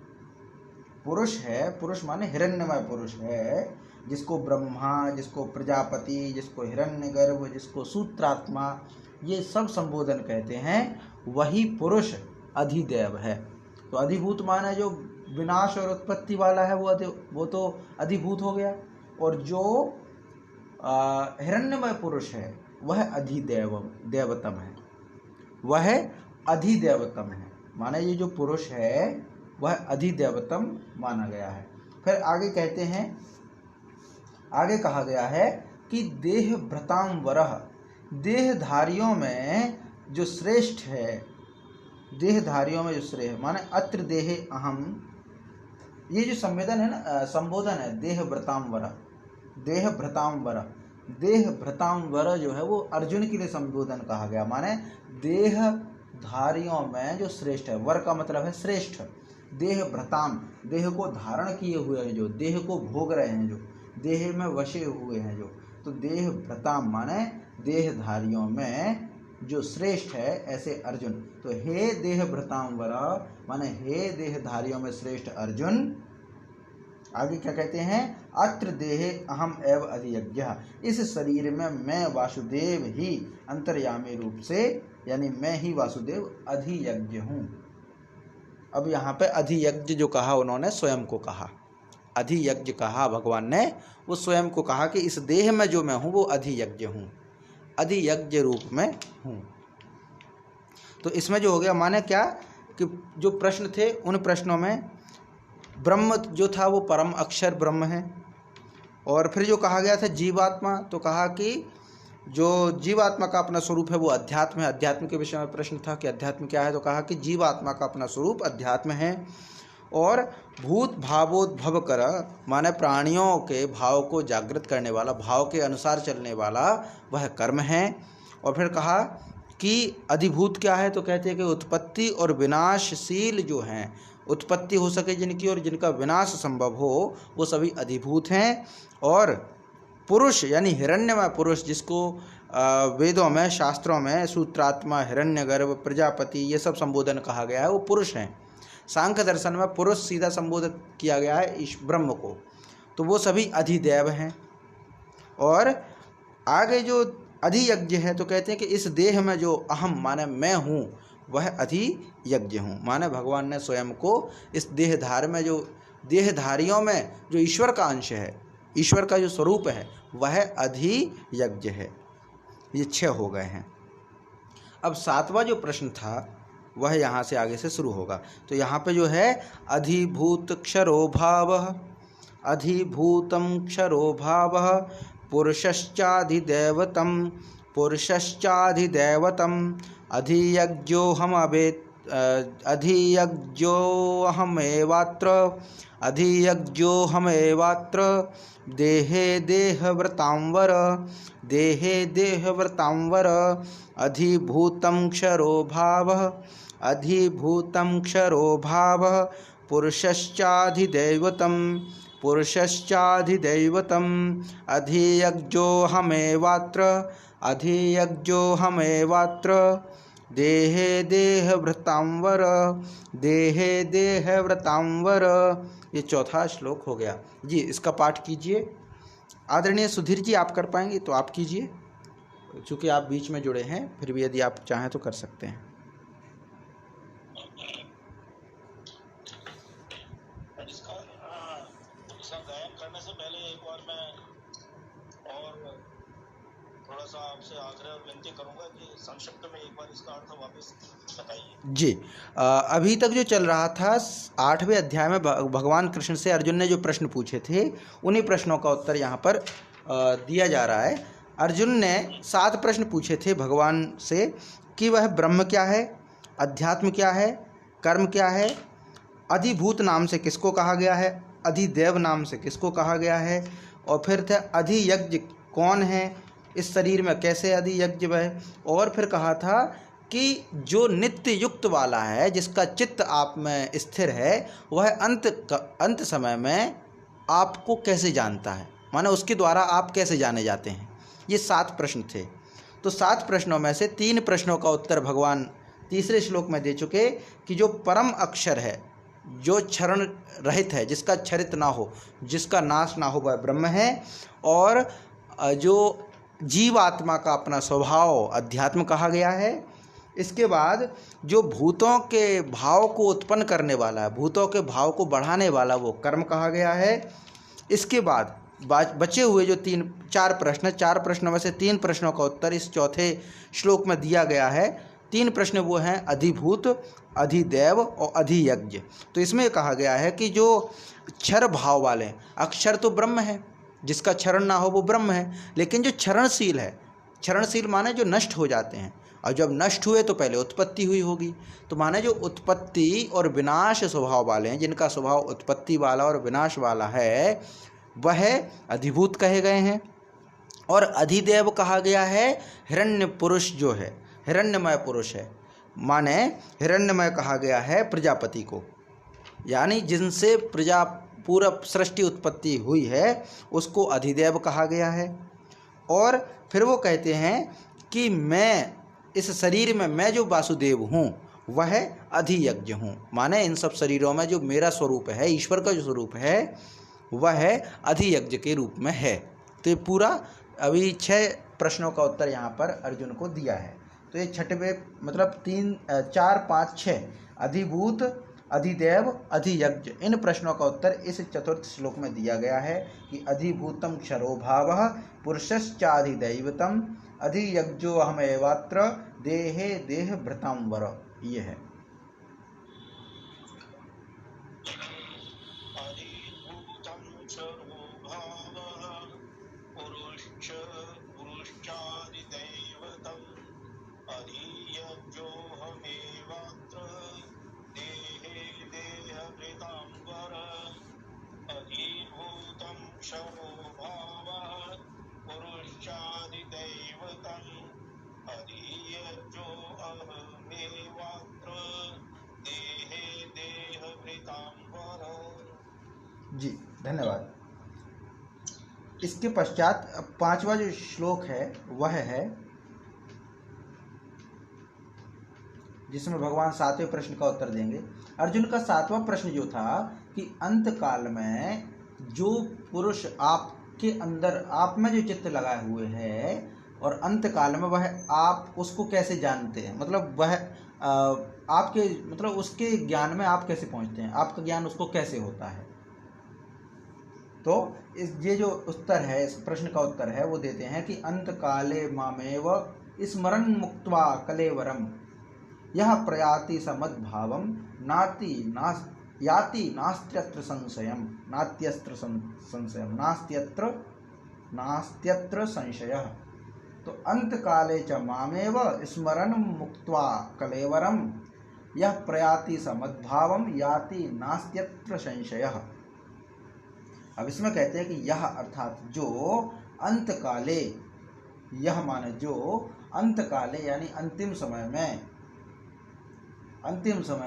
पुरुष है, पुरुष माने हिरण्यमय पुरुष है, जिसको ब्रह्मा, जिसको प्रजापति, जिसको हिरण्यगर्भ, जिसको सूत्रात्मा, ये सब संबोधन कहते हैं, वही पुरुष अधिदेव है। तो अधिभूत माने जो विनाश और उत्पत्ति वाला है वो तो अधिभूत हो गया, और जो हिरण्यमय पुरुष है वह अधिदेवतम है, वह अधिदेवतम है, माने ये जो पुरुष है वह अधिदेवतम माना गया है। फिर आगे कहते हैं, आगे कहा गया है कि देह भ्रताम वरह, देहधारियों में जो श्रेष्ठ है, देहधारियों में जो श्रेष्ठ माने अत्र देहे अहम, ये जो संवेदन है ना, संबोधन है देह भ्रताम वरह, देह भ्रताम वरह, देह भ्रताम वरह जो है वो अर्जुन के लिए संबोधन कहा गया, माने देहधारियों में जो श्रेष्ठ है, वर का मतलब है श्रेष्ठ, देह भ्रताम, देह को धारण किए हुए हैं, जो देह को भोग रहे हैं, जो देह में वशे हुए हैं, जो, तो देह भ्रताम माने देहधारियों में जो श्रेष्ठ है, ऐसे अर्जुन। तो हे देह भ्रताम वरह माने हे देहधारियों में श्रेष्ठ अर्जुन। आगे क्या कहते हैं, अत्र देहे अहम एव अधियज्ञः, इस शरीर में मैं वासुदेव ही अंतर्यामी रूप से, यानी मैं ही वासुदेव अधियज्ञ हूँ। अब यहाँ पे अधियज्ञ जो कहा उन्होंने स्वयं को कहा, अधियज्ञ कहा भगवान ने, वो स्वयं को कहा कि इस देह में जो मैं हूँ वो अधियज्ञ हूँ, अधियज्ञ रूप में हूँ। तो इसमें जो हो गया, माने क्या कि जो प्रश्न थे उन प्रश्नों में ब्रह्म जो था वो परम अक्षर ब्रह्म है, और फिर जो कहा गया था जीवात्मा, तो कहा कि जो जीवात्मा का अपना स्वरूप है वो अध्यात्म है। अध्यात्म के विषय में प्रश्न था कि अध्यात्म क्या है, तो कहा कि जीवात्मा का अपना स्वरूप अध्यात्म है। और भूत भावोद्भव कर माने प्राणियों के भाव को जागृत करने वाला, भाव के अनुसार चलने वाला वह कर्म है। और फिर कहा कि अधिभूत क्या है, तो कहते हैं कि उत्पत्ति और विनाशशील जो हैं, उत्पत्ति हो सके जिनकी और जिनका विनाश संभव हो, वो सभी अधिभूत हैं। और पुरुष यानी हिरण्यमय पुरुष, जिसको वेदों में, शास्त्रों में सूत्रात्मा, हिरण्यगर्भ, प्रजापति ये सब संबोधन कहा गया है, वो पुरुष हैं। सांख्य दर्शन में पुरुष सीधा संबोधित किया गया है इस ब्रह्म को, तो वो सभी अधिदेव हैं। और आगे जो अधियज्ञ है, तो कहते हैं कि इस देह में जो अहम माने मैं हूँ, वह अधियज्ञ हूँ। माने भगवान ने स्वयं को इस देहधार में, जो देहधारियों में जो ईश्वर का अंश है, ईश्वर का जो स्वरूप है, वह अधियज्ञ है। ये 6 हो गए हैं। अब 7वां जो प्रश्न था वह यहाँ से आगे से शुरू होगा। तो यहाँ पे जो है अधिभूत क्षरो भावः, अधिभूतं क्षरो भावः पुरुषश्चाधिदैवतं, पुरुषश्चाधिदैवतं अधियज्ञोऽहमेवात्र, अधियज्ञोऽहमेवात्र देहे देहव्रतांवर, देहे देहव्रतांवर अधिभूतं क्षरो भावः, अधिभूतं क्षरो भावः पुरुषश्चाधिदैवतं, पुरुषश्चाधिदैवतं अधियज्ञोऽहमेवात्र, अधियज्ञोऽहमेवात्र देहे देहव्रतांवर, देहे देहव्रतांवर। ये 4था श्लोक हो गया जी। इसका पाठ कीजिए। आदरणीय सुधीर जी, आप कर पाएंगे तो आप कीजिए, चूँकि आप बीच में जुड़े हैं, फिर भी यदि आप चाहें तो कर सकते हैं। इसका गायन करने से पहले एक बार मैं और थोड़ा सा आपसे आग्रह और विनती करूंगा कि संक्षिप्त में एक बार इसका अर्थ वापस बताइए जी। अभी तक जो चल रहा था 8वें अध्याय में भगवान कृष्ण से अर्जुन ने जो प्रश्न पूछे थे, उन्हीं प्रश्नों का उत्तर यहाँ पर दिया जा रहा है। अर्जुन ने 7 प्रश्न पूछे थे भगवान से कि वह ब्रह्म क्या है, अध्यात्म क्या है, कर्म क्या है, अधिभूत नाम से किसको कहा गया है, अधिदेव नाम से किसको कहा गया है, और फिर थे अधियज्ञ कौन है, इस शरीर में कैसे अधियज्ञ है। और फिर कहा था कि जो नित्य युक्त वाला है, जिसका चित्त आप में स्थिर है, वह अंत समय में आपको कैसे जानता है, माने उसके द्वारा आप कैसे जाने जाते हैं। ये 7 प्रश्न थे। तो 7 प्रश्नों में से 3 प्रश्नों का उत्तर भगवान तीसरे श्लोक में दे चुके कि जो परम अक्षर है, जो क्षरण रहित है, जिसका क्षरित ना हो, जिसका नाश ना हो, वह ब्रह्म है। और जो जीवात्मा का अपना स्वभाव अध्यात्म कहा गया है। इसके बाद जो भूतों के भाव को उत्पन्न करने वाला है, भूतों के भाव को बढ़ाने वाला, वो कर्म कहा गया है। इसके बाद बचे हुए जो 4 प्रश्नों में से 3 प्रश्नों का उत्तर इस चौथे श्लोक में दिया गया है। 3 प्रश्न वो हैं अधिभूत, अधिदैव और अधियज्ञ। तो इसमें कहा गया है कि जो क्षर भाव वाले, अक्षर तो ब्रह्म है, जिसका क्षरण ना हो वो ब्रह्म है, लेकिन जो क्षरणशील है, क्षरणशील माने जो नष्ट हो जाते हैं, और जब नष्ट हुए तो पहले उत्पत्ति हुई होगी, तो माने जो उत्पत्ति और विनाश स्वभाव वाले हैं, जिनका स्वभाव उत्पत्ति वाला और विनाश वाला है, वह अधिभूत कहे गए हैं। और अधिदेव कहा गया है हिरण्य पुरुष, जो है हिरण्यमय पुरुष है, माने हिरण्यमय कहा गया है प्रजापति को, यानी जिनसे प्रजा पूरा सृष्टि उत्पत्ति हुई है, उसको अधिदेव कहा गया है। और फिर वो कहते हैं कि मैं इस शरीर में, मैं जो वासुदेव हूँ वह अधियज्ञ हूँ, माने इन सब शरीरों में जो मेरा स्वरूप है, ईश्वर का जो स्वरूप है, वह अधियज्ञ के रूप में है। तो ये पूरा अभी 6 प्रश्नों का उत्तर यहाँ पर अर्जुन को दिया है। तो ये 6वें मतलब 3, 4, 5, 6 अधिभूत, अधिदेव, अधियज्ञ, इन प्रश्नों का उत्तर इस चतुर्थ श्लोक में दिया गया है कि अधिभूतम क्षरो भावः पुरुषश्चाधिदैवतम अधियज्ञोऽहमेवात्र देहे देहभृतांवर। ये है। अधिभूतं क्षरो भावः पुरुषश्चाधिदैवतं भावः पुरुषादिदैवतं हरियजो अहमेवात्र देहे देहभृताम्बर। जी धन्यवाद। इसके पश्चात 5वां जो श्लोक है वह है जिसमें भगवान 7वें प्रश्न का उत्तर देंगे। अर्जुन का 7वां प्रश्न जो था कि अंत काल में जो पुरुष आपके अंदर आप में जो चित्त लगाए हुए है और अंत काल में वह आप उसको कैसे जानते हैं, मतलब वह आपके मतलब उसके ज्ञान में आप कैसे पहुंचते हैं, आपका ज्ञान उसको कैसे होता है। तो ये जो उत्तर है, इस प्रश्न का उत्तर है वो देते हैं कि अंत काले मामेव स्मरण मुक्त्वा कलेवरम यह प्रयाति समद्भावम नाति याति नास्त्यत्र संशयम नास्त्यत्र संशयः। तो अंत काले च मामेव स्मरण मुक्त्वा कलेवरम यह प्रयाति समद्भावम याति नास्त्यत्र संशयः। अब इसमें कहते हैं कि यह अर्थात जो अंत काले, यह माने जो अंत काले यानी अंतिम समय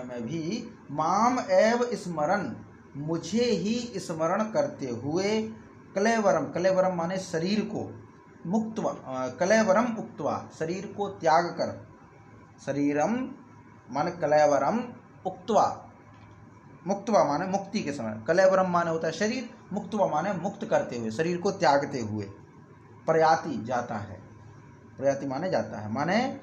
में भी माम एव स्मरण मुझे ही स्मरण करते हुए कलेवरम माने शरीर को कलेवरम उक्त्वा शरीर को त्याग कर, शरीरम माने कलेवरम उक्त्वा मुक्त्वा माने मुक्ति के समय, कलेवरम माने होता है शरीर, मुक्त्वा माने मुक्त करते हुए, शरीर को त्यागते हुए, प्रयाति जाता है, प्रयाति माने जाता है, माने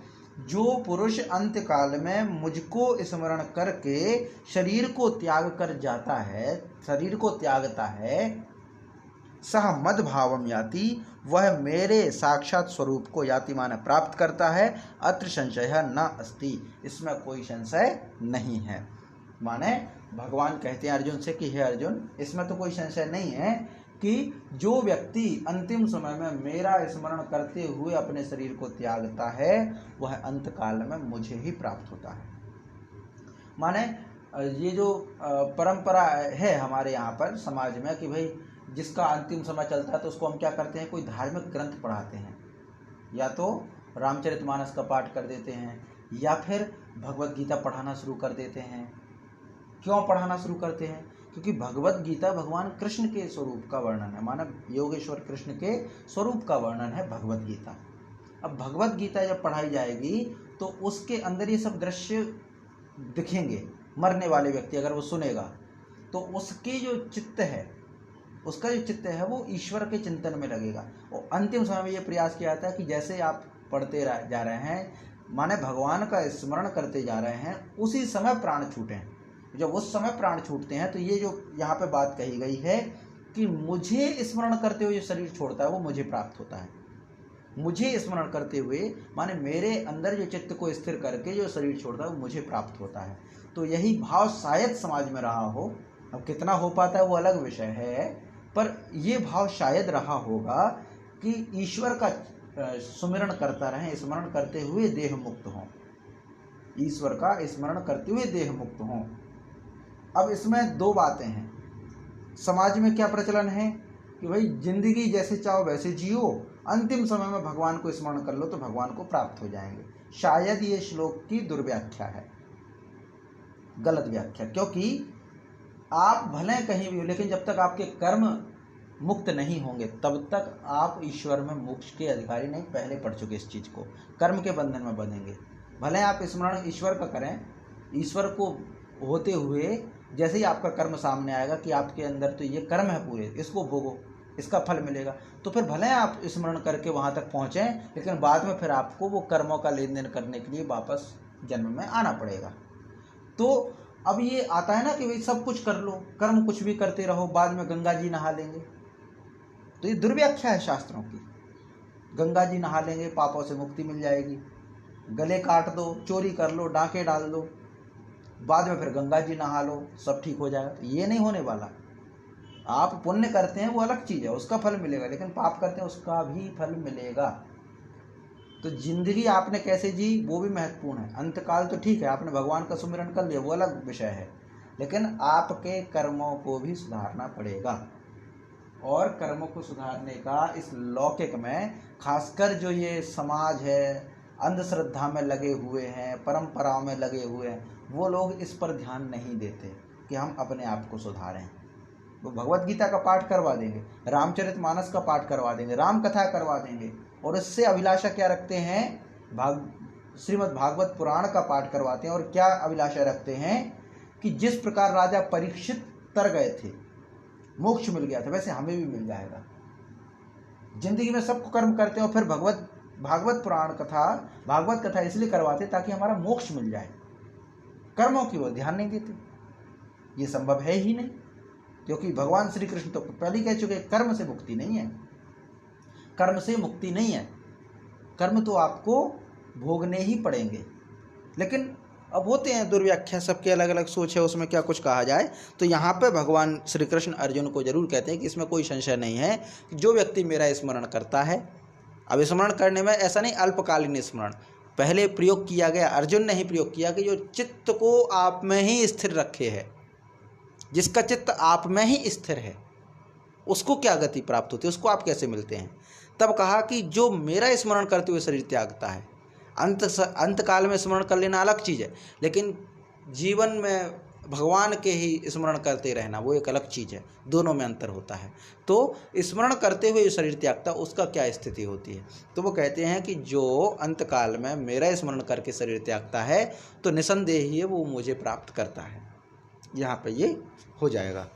जो पुरुष अंत काल में मुझको स्मरण करके शरीर को त्याग कर जाता है, शरीर को त्यागता है, सह मद भावम याति वह मेरे साक्षात स्वरूप को याति माने प्राप्त करता है, अत्र संशय न अस्ति इसमें कोई संशय नहीं है। माने भगवान कहते हैं अर्जुन से कि हे अर्जुन इसमें तो कोई संशय नहीं है कि जो व्यक्ति अंतिम समय में मेरा स्मरण करते हुए अपने शरीर को त्यागता है वह अंत काल में मुझे ही प्राप्त होता है। माने ये जो परंपरा है हमारे यहाँ पर समाज में कि भाई जिसका अंतिम समय चलता है तो उसको हम क्या करते हैं, कोई धार्मिक ग्रंथ पढ़ाते हैं, या तो रामचरितमानस का पाठ कर देते हैं या फिर भगवत गीता पढ़ाना शुरू कर देते हैं। क्यों पढ़ाना शुरू करते हैं? क्योंकि भगवत गीता भगवान कृष्ण के स्वरूप का वर्णन है, माना योगेश्वर कृष्ण के स्वरूप का वर्णन है भगवत गीता। अब भगवत गीता जब पढ़ाई जाएगी तो उसके अंदर ये सब दृश्य दिखेंगे। मरने वाले व्यक्ति अगर वो सुनेगा तो उसके जो चित्त है, उसका जो चित्त है वो ईश्वर के चिंतन में लगेगा। और अंतिम समय में ये प्रयास किया जाता है कि जैसे आप पढ़ते जा रहे हैं, माने भगवान का स्मरण करते जा रहे हैं, उसी समय प्राण छूटें। जब उस समय प्राण छूटते हैं तो ये जो यहाँ पे बात कही गई है कि मुझे स्मरण करते हुए जो शरीर छोड़ता है वो मुझे प्राप्त होता है। मुझे स्मरण करते हुए माने मेरे अंदर जो चित्त को स्थिर करके जो शरीर छोड़ता है वो मुझे प्राप्त होता है। तो यही भाव शायद समाज में रहा हो, अब कितना हो पाता है वो अलग विषय है, पर ये भाव शायद रहा होगा कि ईश्वर का सुमिरन करता रहें, स्मरण करते हुए देह मुक्त हों, ईश्वर का स्मरण करते हुए देह मुक्त हों। अब इसमें दो बातें हैं। समाज में क्या प्रचलन है कि भाई जिंदगी जैसे चाहो वैसे जियो, अंतिम समय में भगवान को स्मरण कर लो तो भगवान को प्राप्त हो जाएंगे। शायद ये श्लोक की दुर्व्याख्या है, गलत व्याख्या, क्योंकि आप भले कहीं भी हो लेकिन जब तक आपके कर्म मुक्त नहीं होंगे तब तक आप ईश्वर में मोक्ष के अधिकारी नहीं। पहले पढ़ चुके इस चीज़ को, कर्म के बंधन में बंधेंगे। भले आप स्मरण ईश्वर का करें, ईश्वर को होते हुए जैसे ही आपका कर्म सामने आएगा कि आपके अंदर तो ये कर्म है पूरे, इसको भोगो, इसका फल मिलेगा, तो फिर भले आप स्मरण करके वहाँ तक पहुँचें लेकिन बाद में फिर आपको वो कर्मों का लेन देन करने के लिए वापस जन्म में आना पड़ेगा। तो अब ये आता है ना कि भाई सब कुछ कर लो, कर्म कुछ भी करते रहो, बाद में गंगा जी नहा लेंगे, तो ये दुर्व्याख्या है शास्त्रों की। गंगा जी नहा लेंगे, पापों से मुक्ति मिल जाएगी, गले काट दो, चोरी कर लो, डांके डाल दो, बाद में फिर गंगा जी नहा लो, सब ठीक हो जाएगा। तो ये नहीं होने वाला। आप पुण्य करते हैं वो अलग चीज़ है, उसका फल मिलेगा, लेकिन पाप करते हैं उसका भी फल मिलेगा। तो जिंदगी आपने कैसे जी वो भी महत्वपूर्ण है। अंतकाल तो ठीक है, आपने भगवान का सुमिरन कर लिया, वो अलग विषय है, लेकिन आपके कर्मों को भी सुधारना पड़ेगा। और कर्मों को सुधारने का इस लौकिक में, खासकर जो ये समाज है अंधश्रद्धा में लगे हुए हैं, परंपराओं में लगे हुए हैं, वो लोग इस पर ध्यान नहीं देते कि हम अपने आप को सुधारें। वो भगवत गीता का पाठ करवा देंगे, रामचरितमानस का पाठ करवा देंगे, राम कथा करवा देंगे, और इससे अभिलाषा क्या रखते हैं, श्रीमद् भागवत पुराण का पाठ करवाते हैं। और क्या अभिलाषा रखते हैं कि जिस प्रकार राजा परीक्षित तर गए थे, मोक्ष मिल गया था, वैसे हमें भी मिल जाएगा। जिंदगी में सबको कर्म करते हैं और फिर भागवत पुराण कथा, भागवत कथा इसलिए करवाते ताकि हमारा मोक्ष मिल जाए। कर्मों की ओर ध्यान नहीं देते, ये संभव है ही नहीं, क्योंकि भगवान श्री कृष्ण तो पहले ही कह चुके कर्म से मुक्ति नहीं है, कर्म से मुक्ति नहीं है, कर्म तो आपको भोगने ही पड़ेंगे। लेकिन अब होते हैं दुर्व्याख्या, सबके अलग अलग सोच है, उसमें क्या कुछ कहा जाए। तो यहाँ पे भगवान श्री कृष्ण अर्जुन को जरूर कहते हैं कि इसमें कोई संशय नहीं है कि जो व्यक्ति मेरा स्मरण करता है, अब स्मरण करने में ऐसा नहीं अल्पकालीन स्मरण, पहले प्रयोग किया गया, अर्जुन ने ही प्रयोग किया कि जो चित्त को आप में ही स्थिर रखे है, जिसका चित्त आप में ही स्थिर है, उसको क्या गति प्राप्त होती है, उसको आप कैसे मिलते हैं। तब कहा कि जो मेरा स्मरण करते हुए शरीर त्यागता है, अंत काल में स्मरण कर लेना अलग चीज़ है, लेकिन जीवन में भगवान के ही स्मरण करते रहना वो एक अलग चीज़ है, दोनों में अंतर होता है। तो स्मरण करते हुए जो शरीर त्यागता उसका क्या स्थिति होती है, तो वो कहते हैं कि जो अंत काल में मेरा स्मरण करके शरीर त्यागता है तो निसंदेह ही वो मुझे प्राप्त करता है। यहाँ पे ये हो जाएगा।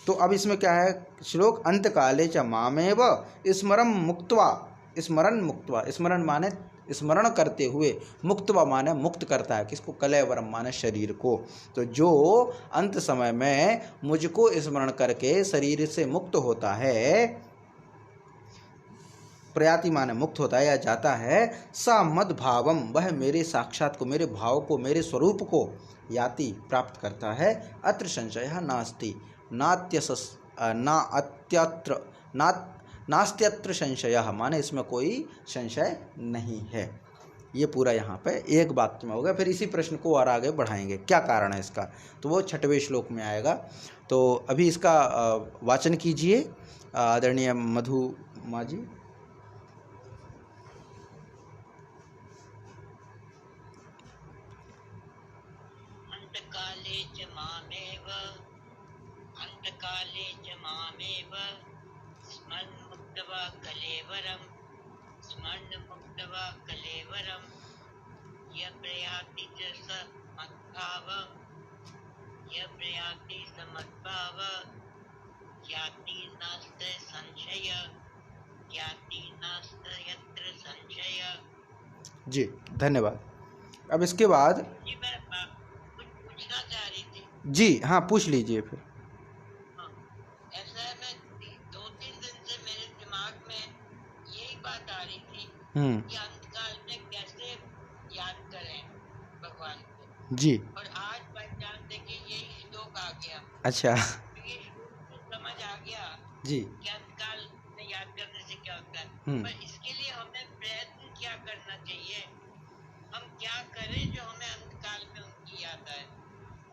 तो अब इसमें क्या है श्लोक, अंत काले च मामेव स्मरण मुक्त्वा, स्मरण मुक्त्वा, स्मरण माने स्मरण करते हुए, मुक्तवा माने मुक्त करता है, किसको, कलेवरम माने शरीर को। तो जो अंत समय में मुझको स्मरण करके शरीर से मुक्त होता है, प्रयाति माने मुक्त होता है या जाता है, सा मद भावम, वह मेरे साक्षात को, मेरे भाव को, मेरे स्वरूप को याति प्राप्त करता है। अत्र संशय नास्ति, नास्त्यत्र संशय, माने इसमें कोई संशय नहीं है। ये पूरा यहाँ पे एक वाक्य में हो गया। फिर इसी प्रश्न को और आगे बढ़ाएंगे, क्या कारण है इसका, तो वो 6वें श्लोक में आएगा। तो अभी इसका वाचन कीजिए आदरणीय मधु माँ जी। कलेवरम य प्रयाति च समद्भाव, य प्रयाति समद्भाव, याति नास्त संशय, याति नास्त यत्र संशय। जी धन्यवाद। अब इसके बाद जी मैं कुछ पूछना चाह रही थी। जी हाँ, पूछ लीजिए फिर। ऐसा है, मैं 2-3 दिन से मेरे दिमाग में यही बात आ रही थी कि अंतकाल में कैसे याद करें भगवान को। जी। और आज बाई चांस देखिए यही श्लोक आ गया। अच्छा। तो ये श्लोक से समझ आ गया जी कि अंतकाल में याद करने से क्या होता है। पर इसके लिए हमें प्रयत्न क्या करना चाहिए, हम क्या करें जो हमें अंतकाल में उनकी याद आए।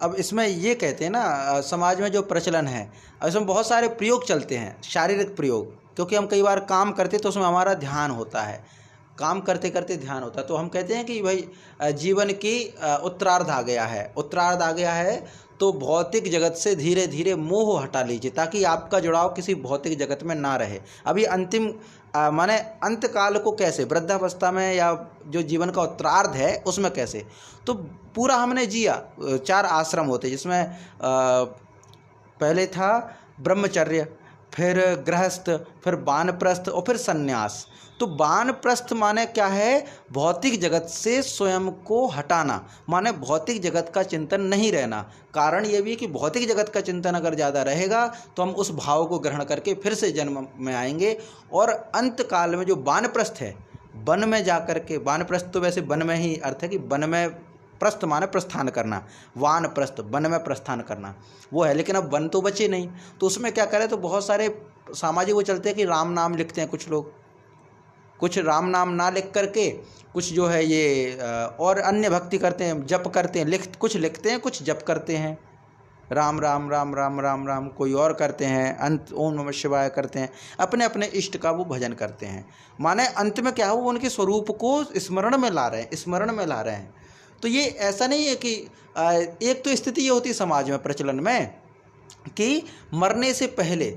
अब इसमें ये कहते हैं ना, समाज में जो प्रचलन है, इसमें बहुत सारे प्रयोग चलते हैं, शारीरिक प्रयोग, क्योंकि हम कई बार काम करते तो उसमें हमारा ध्यान होता है, काम करते करते ध्यान होता है। तो हम कहते हैं कि भाई जीवन की उत्तरार्ध आ गया है, उत्तरार्ध आ गया है, तो भौतिक जगत से धीरे धीरे मोह हटा लीजिए ताकि आपका जुड़ाव किसी भौतिक जगत में ना रहे। अभी अंतिम माने अंतकाल को कैसे, वृद्धावस्था में या जो जीवन का उत्तरार्ध है उसमें कैसे, तो पूरा हमने जिया। 4 आश्रम होते जिसमें पहले था ब्रह्मचर्य, फिर गृहस्थ, फिर वानप्रस्थ और फिर सन्यास। तो वानप्रस्थ माने क्या है, भौतिक जगत से स्वयं को हटाना, माने भौतिक जगत का चिंतन नहीं रहना। कारण ये भी कि भौतिक जगत का चिंतन अगर ज़्यादा रहेगा तो हम उस भाव को ग्रहण करके फिर से जन्म में आएंगे। और अंत काल में जो वानप्रस्थ है, वन में जा कर के, वानप्रस्थ तो वैसे वन में ही अर्थ है कि वन में, प्रस्थ माने प्रस्थान करना, वानप्रस्थ वन में प्रस्थान करना वो है। लेकिन अब वन तो बचे नहीं, तो उसमें क्या करें, तो बहुत सारे सामाजिक वो चलते हैं कि राम नाम लिखते हैं कुछ लोग, कुछ राम नाम ना लिख करके कुछ जो है ये और अन्य भक्ति करते हैं, जप करते हैं, कुछ लिखते हैं, कुछ जप करते हैं। राम राम राम राम राम राम कोई और करते हैं, अंत ओम नमः शिवाय करते हैं, अपने अपने इष्ट का वो भजन करते हैं। माने अंत में क्या हो, वो उनके स्वरूप को स्मरण में ला रहे हैं, स्मरण में ला रहे हैं। तो ये ऐसा नहीं है कि एक तो स्थिति ये होती है समाज में प्रचलन में कि मरने से पहले,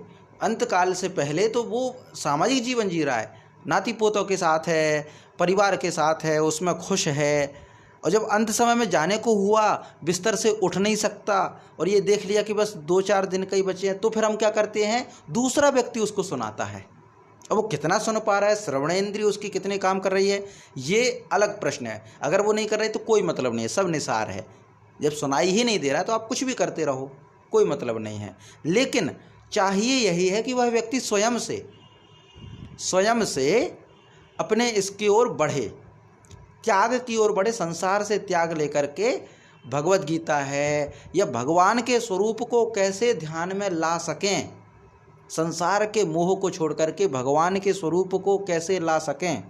अंतकाल से पहले तो वो सामाजिक जीवन जी रहा है, नाती पोतों के साथ है, परिवार के साथ है, उसमें खुश है, और जब अंत समय में जाने को हुआ, बिस्तर से उठ नहीं सकता और ये देख लिया कि बस 2-4 दिन का ही बचे हैं, तो फिर हम क्या करते हैं, दूसरा व्यक्ति उसको सुनाता है। अब वो कितना सुन पा रहा है, श्रवणेंद्रिय उसकी कितने काम कर रही है, ये अलग प्रश्न है। अगर वो नहीं कर रही तो कोई मतलब नहीं है, सब निसार है। जब सुनाई ही नहीं दे रहा है तो आप कुछ भी करते रहो, कोई मतलब नहीं है। लेकिन चाहिए यही है कि वह व्यक्ति स्वयं से अपने इसकी ओर बढ़े, त्याग की ओर बढ़े, संसार से त्याग लेकर के भगवत गीता है या भगवान के स्वरूप को कैसे ध्यान में ला सकें, संसार के मोह को छोड़ करके भगवान के स्वरूप को कैसे ला सकें,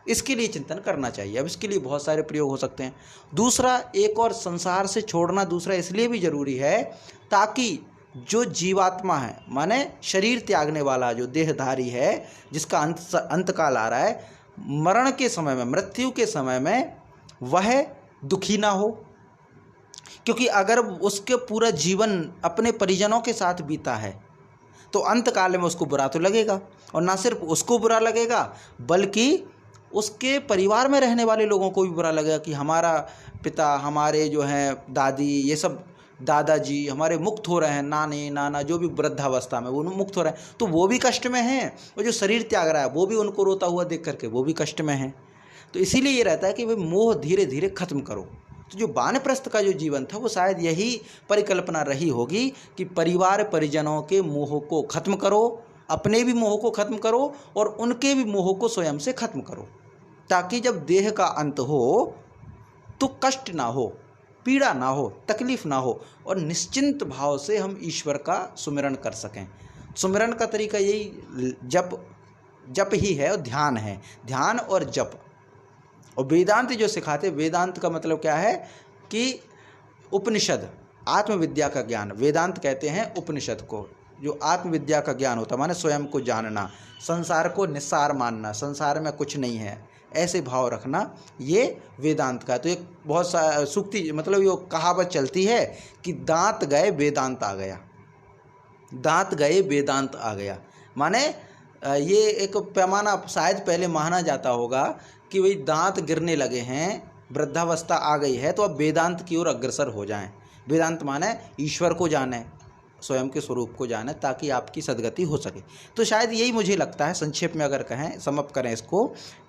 इसके लिए चिंतन करना चाहिए। अब इसके लिए बहुत सारे प्रयोग हो सकते हैं। दूसरा, एक और अंसार से छोड़ना दूसरा इसलिए भी ज़रूरी है ताकि जो जीवात्मा है, माने शरीर त्यागने वाला जो देहधारी है, जिसका अंतकाल आ रहा है, मरण के समय में, मृत्यु के समय में वह दुखी ना हो। क्योंकि अगर उसके पूरा जीवन अपने परिजनों के साथ बीता है तो अंतकाल में उसको बुरा तो लगेगा, और ना सिर्फ उसको बुरा लगेगा बल्कि उसके परिवार में रहने वाले लोगों को भी बुरा लगेगा कि हमारा पिता, हमारे जो हैं दादी, ये सब दादाजी हमारे मुक्त हो रहे हैं, नानी नाना जो भी वृद्धावस्था में वो मुक्त हो रहे हैं, तो वो भी कष्ट में हैं, और जो शरीर त्याग रहा है वो भी उनको रोता हुआ देख करके वो भी कष्ट में है। तो इसीलिए ये रहता है कि भाई मोह धीरे धीरे खत्म करो। तो जो वानप्रस्थ का जो जीवन था वो शायद यही परिकल्पना रही होगी कि परिवार परिजनों के मोह को खत्म करो, अपने भी मोह को खत्म करो और उनके भी मोह को स्वयं से खत्म करो, ताकि जब देह का अंत हो तो कष्ट ना हो, पीड़ा ना हो, तकलीफ ना हो, और निश्चिंत भाव से हम ईश्वर का सुमिरन कर सकें। सुमिरन का तरीका यही जप ही है और ध्यान है, ध्यान और जप। और वेदांत जो सिखाते, वेदांत का मतलब क्या है कि उपनिषद, आत्मविद्या का ज्ञान, वेदांत कहते हैं उपनिषद को, जो आत्मविद्या का ज्ञान होता है, माने स्वयं को जानना, संसार को निस्सार मानना, संसार में कुछ नहीं है, ऐसे भाव रखना, ये वेदांत का। तो एक बहुत सा सूक्ति, मतलब ये कहावत चलती है कि दांत गए वेदांत आ गया, दांत गए वेदांत आ गया। माने ये एक पैमाना शायद पहले माना जाता होगा कि भाई दांत गिरने लगे हैं, वृद्धावस्था आ गई है, तो अब वेदांत की ओर अग्रसर हो जाएं। वेदांत माने ईश्वर को जाने, स्वयं के स्वरूप को जाने, ताकि आपकी सद्गति हो सके। तो शायद यही मुझे लगता है, संक्षेप में अगर कहें, समअप करें इसको,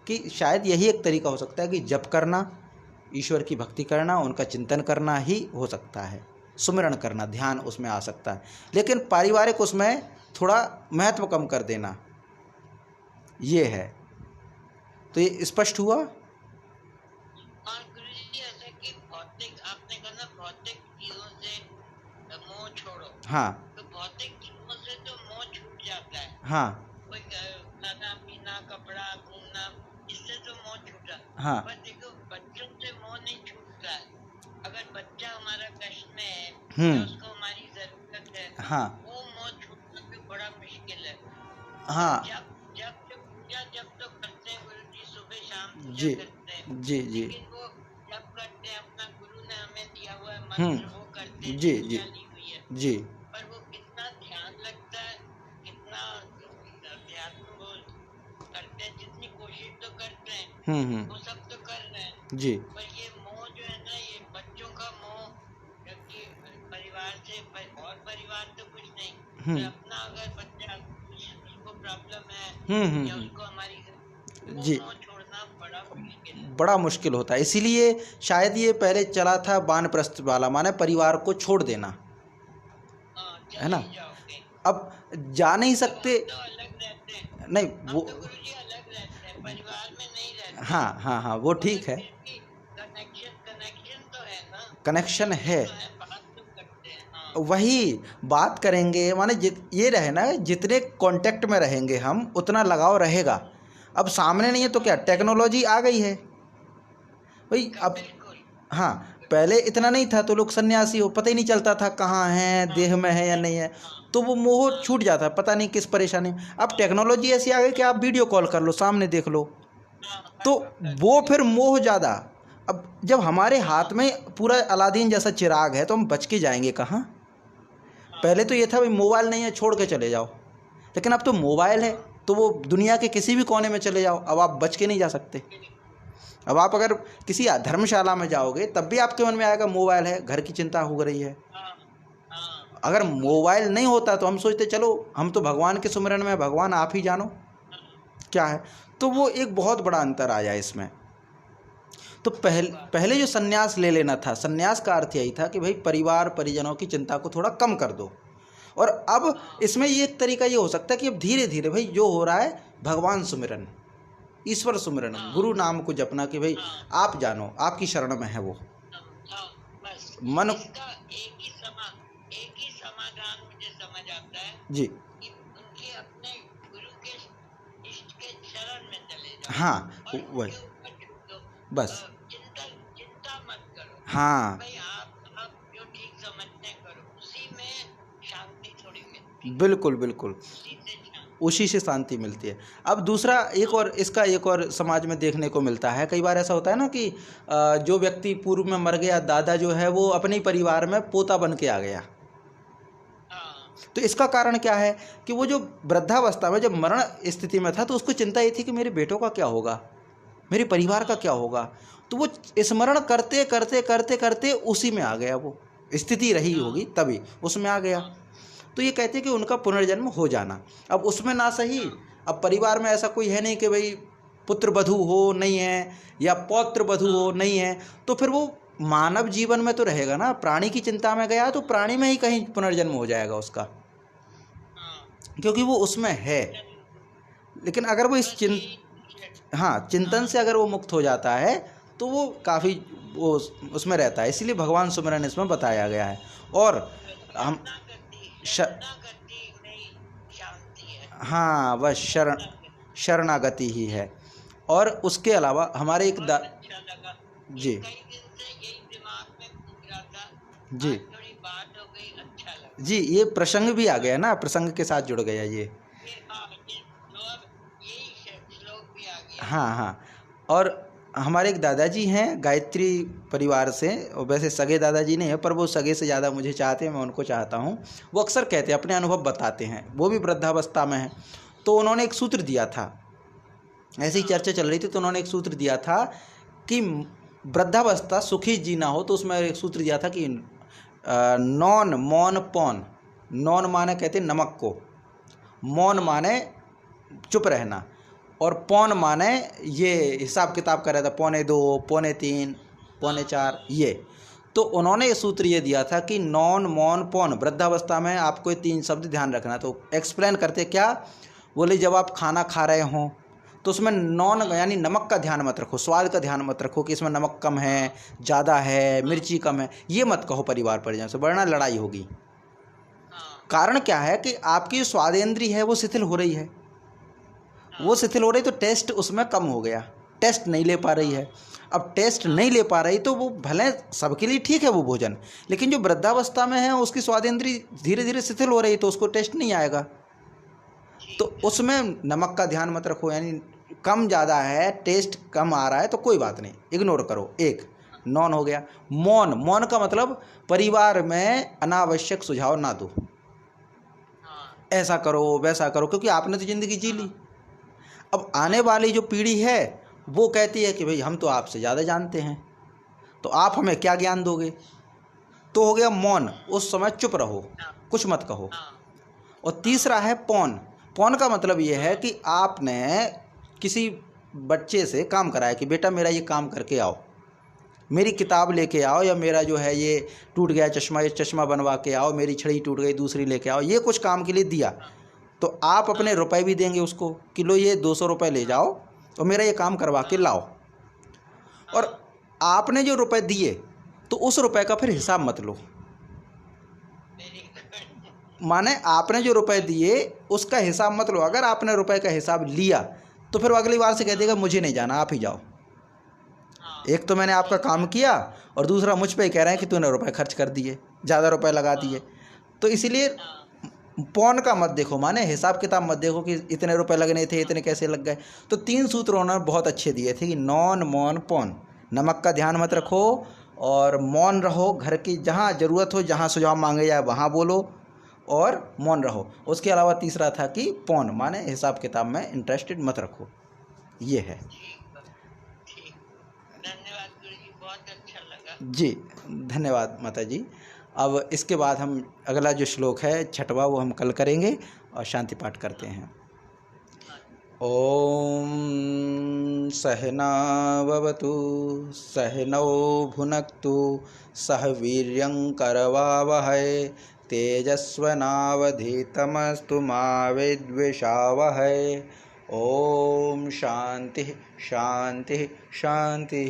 कि शायद यही एक तरीका हो सकता है कि जप करना, ईश्वर की भक्ति करना, उनका चिंतन करना ही हो सकता है, सुमिरन करना, ध्यान उसमें आ सकता है। लेकिन पारिवारिक उसमें थोड़ा महत्व कम कर देना, ये है। तो ये स्पष्ट हुआ? और गुरुजी जी, ऐसा कि भौतिक, आपने कहा ना भौतिक चीजों से मोह छोड़ो। हाँ। तो भौतिक चीजों से तो मोह छूट जाता है। हाँ। कोई खाना पीना, कपड़ा, घूमना, इससे तो मोह छूटा। हाँ। पर देखो, बच्चों से मोह नहीं छूटता है। अगर बच्चा हमारा कष्ट में है, तो उसको हमारी जरूरत है, हाँ, वो मोह छूटना भी बड़ा मुश्किल है। हाँ, जब तो करते हैं गुरुजी, सुबह शाम जी करते हैं, जी जी लेकिन वो जब करते हैं, अपना गुरु ने हमें दिया हुआ है मंत्र, वो करते हैं, जी जी ली हुई है, जी, पर वो कितना ध्यान लगता है, कितना अध्यात्म वो करते हैं, जितनी कोशिश तो करते हैं, वो सब तो कर रहे हैं जी। पर ये मोह जो है ना, ये बच्चों का मोह, क्योंकि परिवार से, और परिवार तो कुछ नहीं, तो अपना अगर बच्चा उसको प्रॉब्लम है या उसको हमारी जी, मोह छोड़ना बड़ा मुश्किल होता है। इसीलिए शायद ये पहले चला था वानप्रस्थ वाला, माने परिवार को छोड़ देना, है ना। अब जा नहीं सकते, तो अलग रहते हैं, नहीं वो तो गुरुजी अलग रहते हैं, परिवार में नहीं रहते। हाँ हाँ हाँ, वो ठीक है, कनेक्शन तो है ना, कनेक्शन है, बात तो करते हैं। हाँ। वही बात करेंगे, माने ये रहे ना, जितने कांटेक्ट में रहेंगे हम उतना लगाव रहेगा। अब सामने नहीं है तो क्या, टेक्नोलॉजी आ गई है भाई। अब हाँ, पहले इतना नहीं था, तो लोग सन्यासी हो, पता ही नहीं चलता था कहाँ है, देह में है या नहीं है, तो वो मोह छूट जाता, पता नहीं किस परेशानी। अब टेक्नोलॉजी ऐसी आ गई कि आप वीडियो कॉल कर लो, सामने देख लो, तो वो फिर मोह ज़्यादा। अब जब हमारे हाथ में पूरा अलादीन जैसा चिराग है तो हम बच के जाएंगे कहाँ? पहले तो ये था भाई मोबाइल नहीं है, छोड़ के चले जाओ, लेकिन अब तो मोबाइल है, तो वो दुनिया के किसी भी कोने में चले जाओ, अब आप बच के नहीं जा सकते। अब आप अगर किसी धर्मशाला में जाओगे तब भी आपके मन में आएगा मोबाइल है, घर की चिंता हो रही है। अगर मोबाइल नहीं होता तो हम सोचते चलो हम तो भगवान के सुमिरन में, भगवान आप ही जानो क्या है। तो वो एक बहुत बड़ा अंतर आया इसमें। तो पहले जो सन्यास ले लेना था, सन्यास का अर्थ यही था कि भाई परिवार परिजनों की चिंता को थोड़ा कम कर दो। और अब इसमें ये एक तरीका ये हो सकता है कि अब धीरे धीरे भाई जो हो रहा है भगवान सुमिरन, ईश्वर सुमिरन, गुरु नाम को जपना कि भाई आप जानो, आपकी शरण में है वो मन। एक ही समाधान मुझे समझ आता है जी कि उनके अपने गुरु के इष्ट के शरण में चले जाओ। हाँ वही बस, चिंता मत करो। हाँ भाई आप जो ठीक समझते करो, उसी में शांति थोड़ी मिलती है। बिल्कुल बिल्कुल, उसी से शांति मिलती है। अब दूसरा एक और इसका एक और समाज में देखने को मिलता है, कई बार ऐसा होता है ना कि जो व्यक्ति पूर्व में मर गया, दादा जो है वो अपने परिवार में पोता बन के आ गया। तो इसका कारण क्या है कि वो जो वृद्धावस्था में जब मरण स्थिति में था तो उसको चिंता ये थी कि मेरे बेटों का क्या होगा, मेरे परिवार का क्या होगा। तो वो स्मरण करते करते करते करते उसी में आ गया, वो स्थिति रही होगी तभी उसमें आ गया। तो ये कहते हैं कि उनका पुनर्जन्म हो जाना। अब उसमें ना सही, अब परिवार में ऐसा कोई है नहीं कि भाई पुत्र वधू हो नहीं है या पौत्र वधू हो नहीं है, तो फिर वो मानव जीवन में तो रहेगा ना। प्राणी की चिंता में गया तो प्राणी में ही कहीं पुनर्जन्म हो जाएगा उसका, क्योंकि वो उसमें है। लेकिन अगर वो इस चिंतन से अगर वो मुक्त हो जाता है तो वो काफ़ी वो उसमें रहता है। इसीलिए भगवान सुमिरन इसमें बताया गया है। और हम हाँ बस शरणागति ही है। और उसके अलावा हमारे एक जी जी जी, ये प्रसंग भी आ गया ना, प्रसंग के साथ जुड़ गया ये। हाँ हाँ। और हमारे एक दादाजी हैं गायत्री परिवार से, और वैसे सगे दादाजी नहीं है पर वो सगे से ज़्यादा मुझे चाहते हैं, मैं उनको चाहता हूँ। वो अक्सर कहते हैं, अपने अनुभव बताते हैं, वो भी वृद्धावस्था में है। तो उन्होंने एक सूत्र दिया था, ऐसी चर्चा चल रही थी तो उन्होंने एक सूत्र दिया था कि वृद्धावस्था सुखी जीना हो तो उसमें एक सूत्र दिया था कि नॉन मौन पौन। नॉन माने कहते हैं नमक को, मौन माने चुप रहना, और पौन माने ये हिसाब किताब कर रहा था, 2:45, 3:45, 4:45 ये। तो उन्होंने ये सूत्र ये दिया था कि नॉन मौन पौन, वृद्धावस्था में आपको ये 3 शब्द ध्यान रखना। तो एक्सप्लेन करते क्या, बोले जब आप खाना खा रहे हों तो उसमें नॉन यानी नमक का ध्यान मत रखो, स्वाद का ध्यान मत रखो कि इसमें नमक कम है, ज़्यादा है, मिर्ची कम है, ये मत कहो परिवार परिजन से, वरना लड़ाई होगी। कारण क्या है कि आपकी जो स्वादेंद्री है वो शिथिल हो रही है, वो शिथिल हो रही, तो टेस्ट उसमें कम हो गया, टेस्ट नहीं ले पा रही है। अब टेस्ट नहीं ले पा रही तो वो भले सबके लिए ठीक है वो भोजन, लेकिन जो वृद्धावस्था में है उसकी स्वादेंद्री धीरे धीरे शिथिल हो रही तो उसको टेस्ट नहीं आएगा। तो उसमें नमक का ध्यान मत रखो, यानी कम ज़्यादा है, टेस्ट कम आ रहा है तो कोई बात नहीं, इग्नोर करो। एक नॉन हो गया। मौन, मौन का मतलब परिवार में अनावश्यक सुझाव ना दो, ऐसा करो वैसा करो, क्योंकि आपने तो ज़िंदगी जी ली। अब आने वाली जो पीढ़ी है वो कहती है कि भाई हम तो आपसे ज़्यादा जानते हैं, तो आप हमें क्या ज्ञान दोगे। तो हो गया मौन, उस समय चुप रहो, कुछ मत कहो। और तीसरा है पौन। पौन का मतलब ये है कि आपने किसी बच्चे से काम कराया कि बेटा मेरा ये काम करके आओ, मेरी किताब लेके आओ, या मेरा जो है ये टूट गया चश्मा, ये चश्मा बनवा के आओ, मेरी छड़ी टूट गई दूसरी लेके आओ, ये कुछ काम के लिए दिया। तो आप अपने रुपए भी देंगे उसको कि लो ये 200 रुपये ले जाओ और मेरा ये काम करवा के लाओ। और आपने जो रुपए दिए तो उस रुपए का फिर हिसाब मत लो, माने आपने जो रुपए दिए उसका हिसाब मत लो। अगर आपने रुपए का हिसाब लिया तो फिर वो अगली बार से कह देगा मुझे नहीं जाना, आप ही जाओ। एक तो मैंने आपका काम किया और दूसरा मुझ पे ही कह रहे हैं कि तूने रुपए खर्च कर दिए, ज़्यादा रुपए लगा दिए। तो इसीलिए पौन का मत देखो, माने हिसाब किताब मत देखो कि इतने रुपए लगने थे, इतने कैसे लग गए। तो 3 सूत्र उन्होंने बहुत अच्छे दिए थे कि नॉन मौन पौन। नमक का ध्यान मत रखो और मौन रहो, घर की जहाँ ज़रूरत हो, जहाँ सुझाव मांगे जाए वहाँ बोलो और मौन रहो। उसके अलावा तीसरा था कि पौन माने हिसाब किताब में इंटरेस्टेड मत रखो। ये है। ठीक, धन्यवाद गुरुजी, बहुत अच्छा लगा जी, धन्यवाद माता जी। अब इसके बाद हम अगला जो श्लोक है 6वां वो हम कल करेंगे और शांति पाठ करते हैं। ओम सहनाववतु सहनौ भुनक्तु सह वीर्यं करवावहै तेजस्वनावधीतमस्तु मा विद्विषावहै। ओम शांति शांति शांति।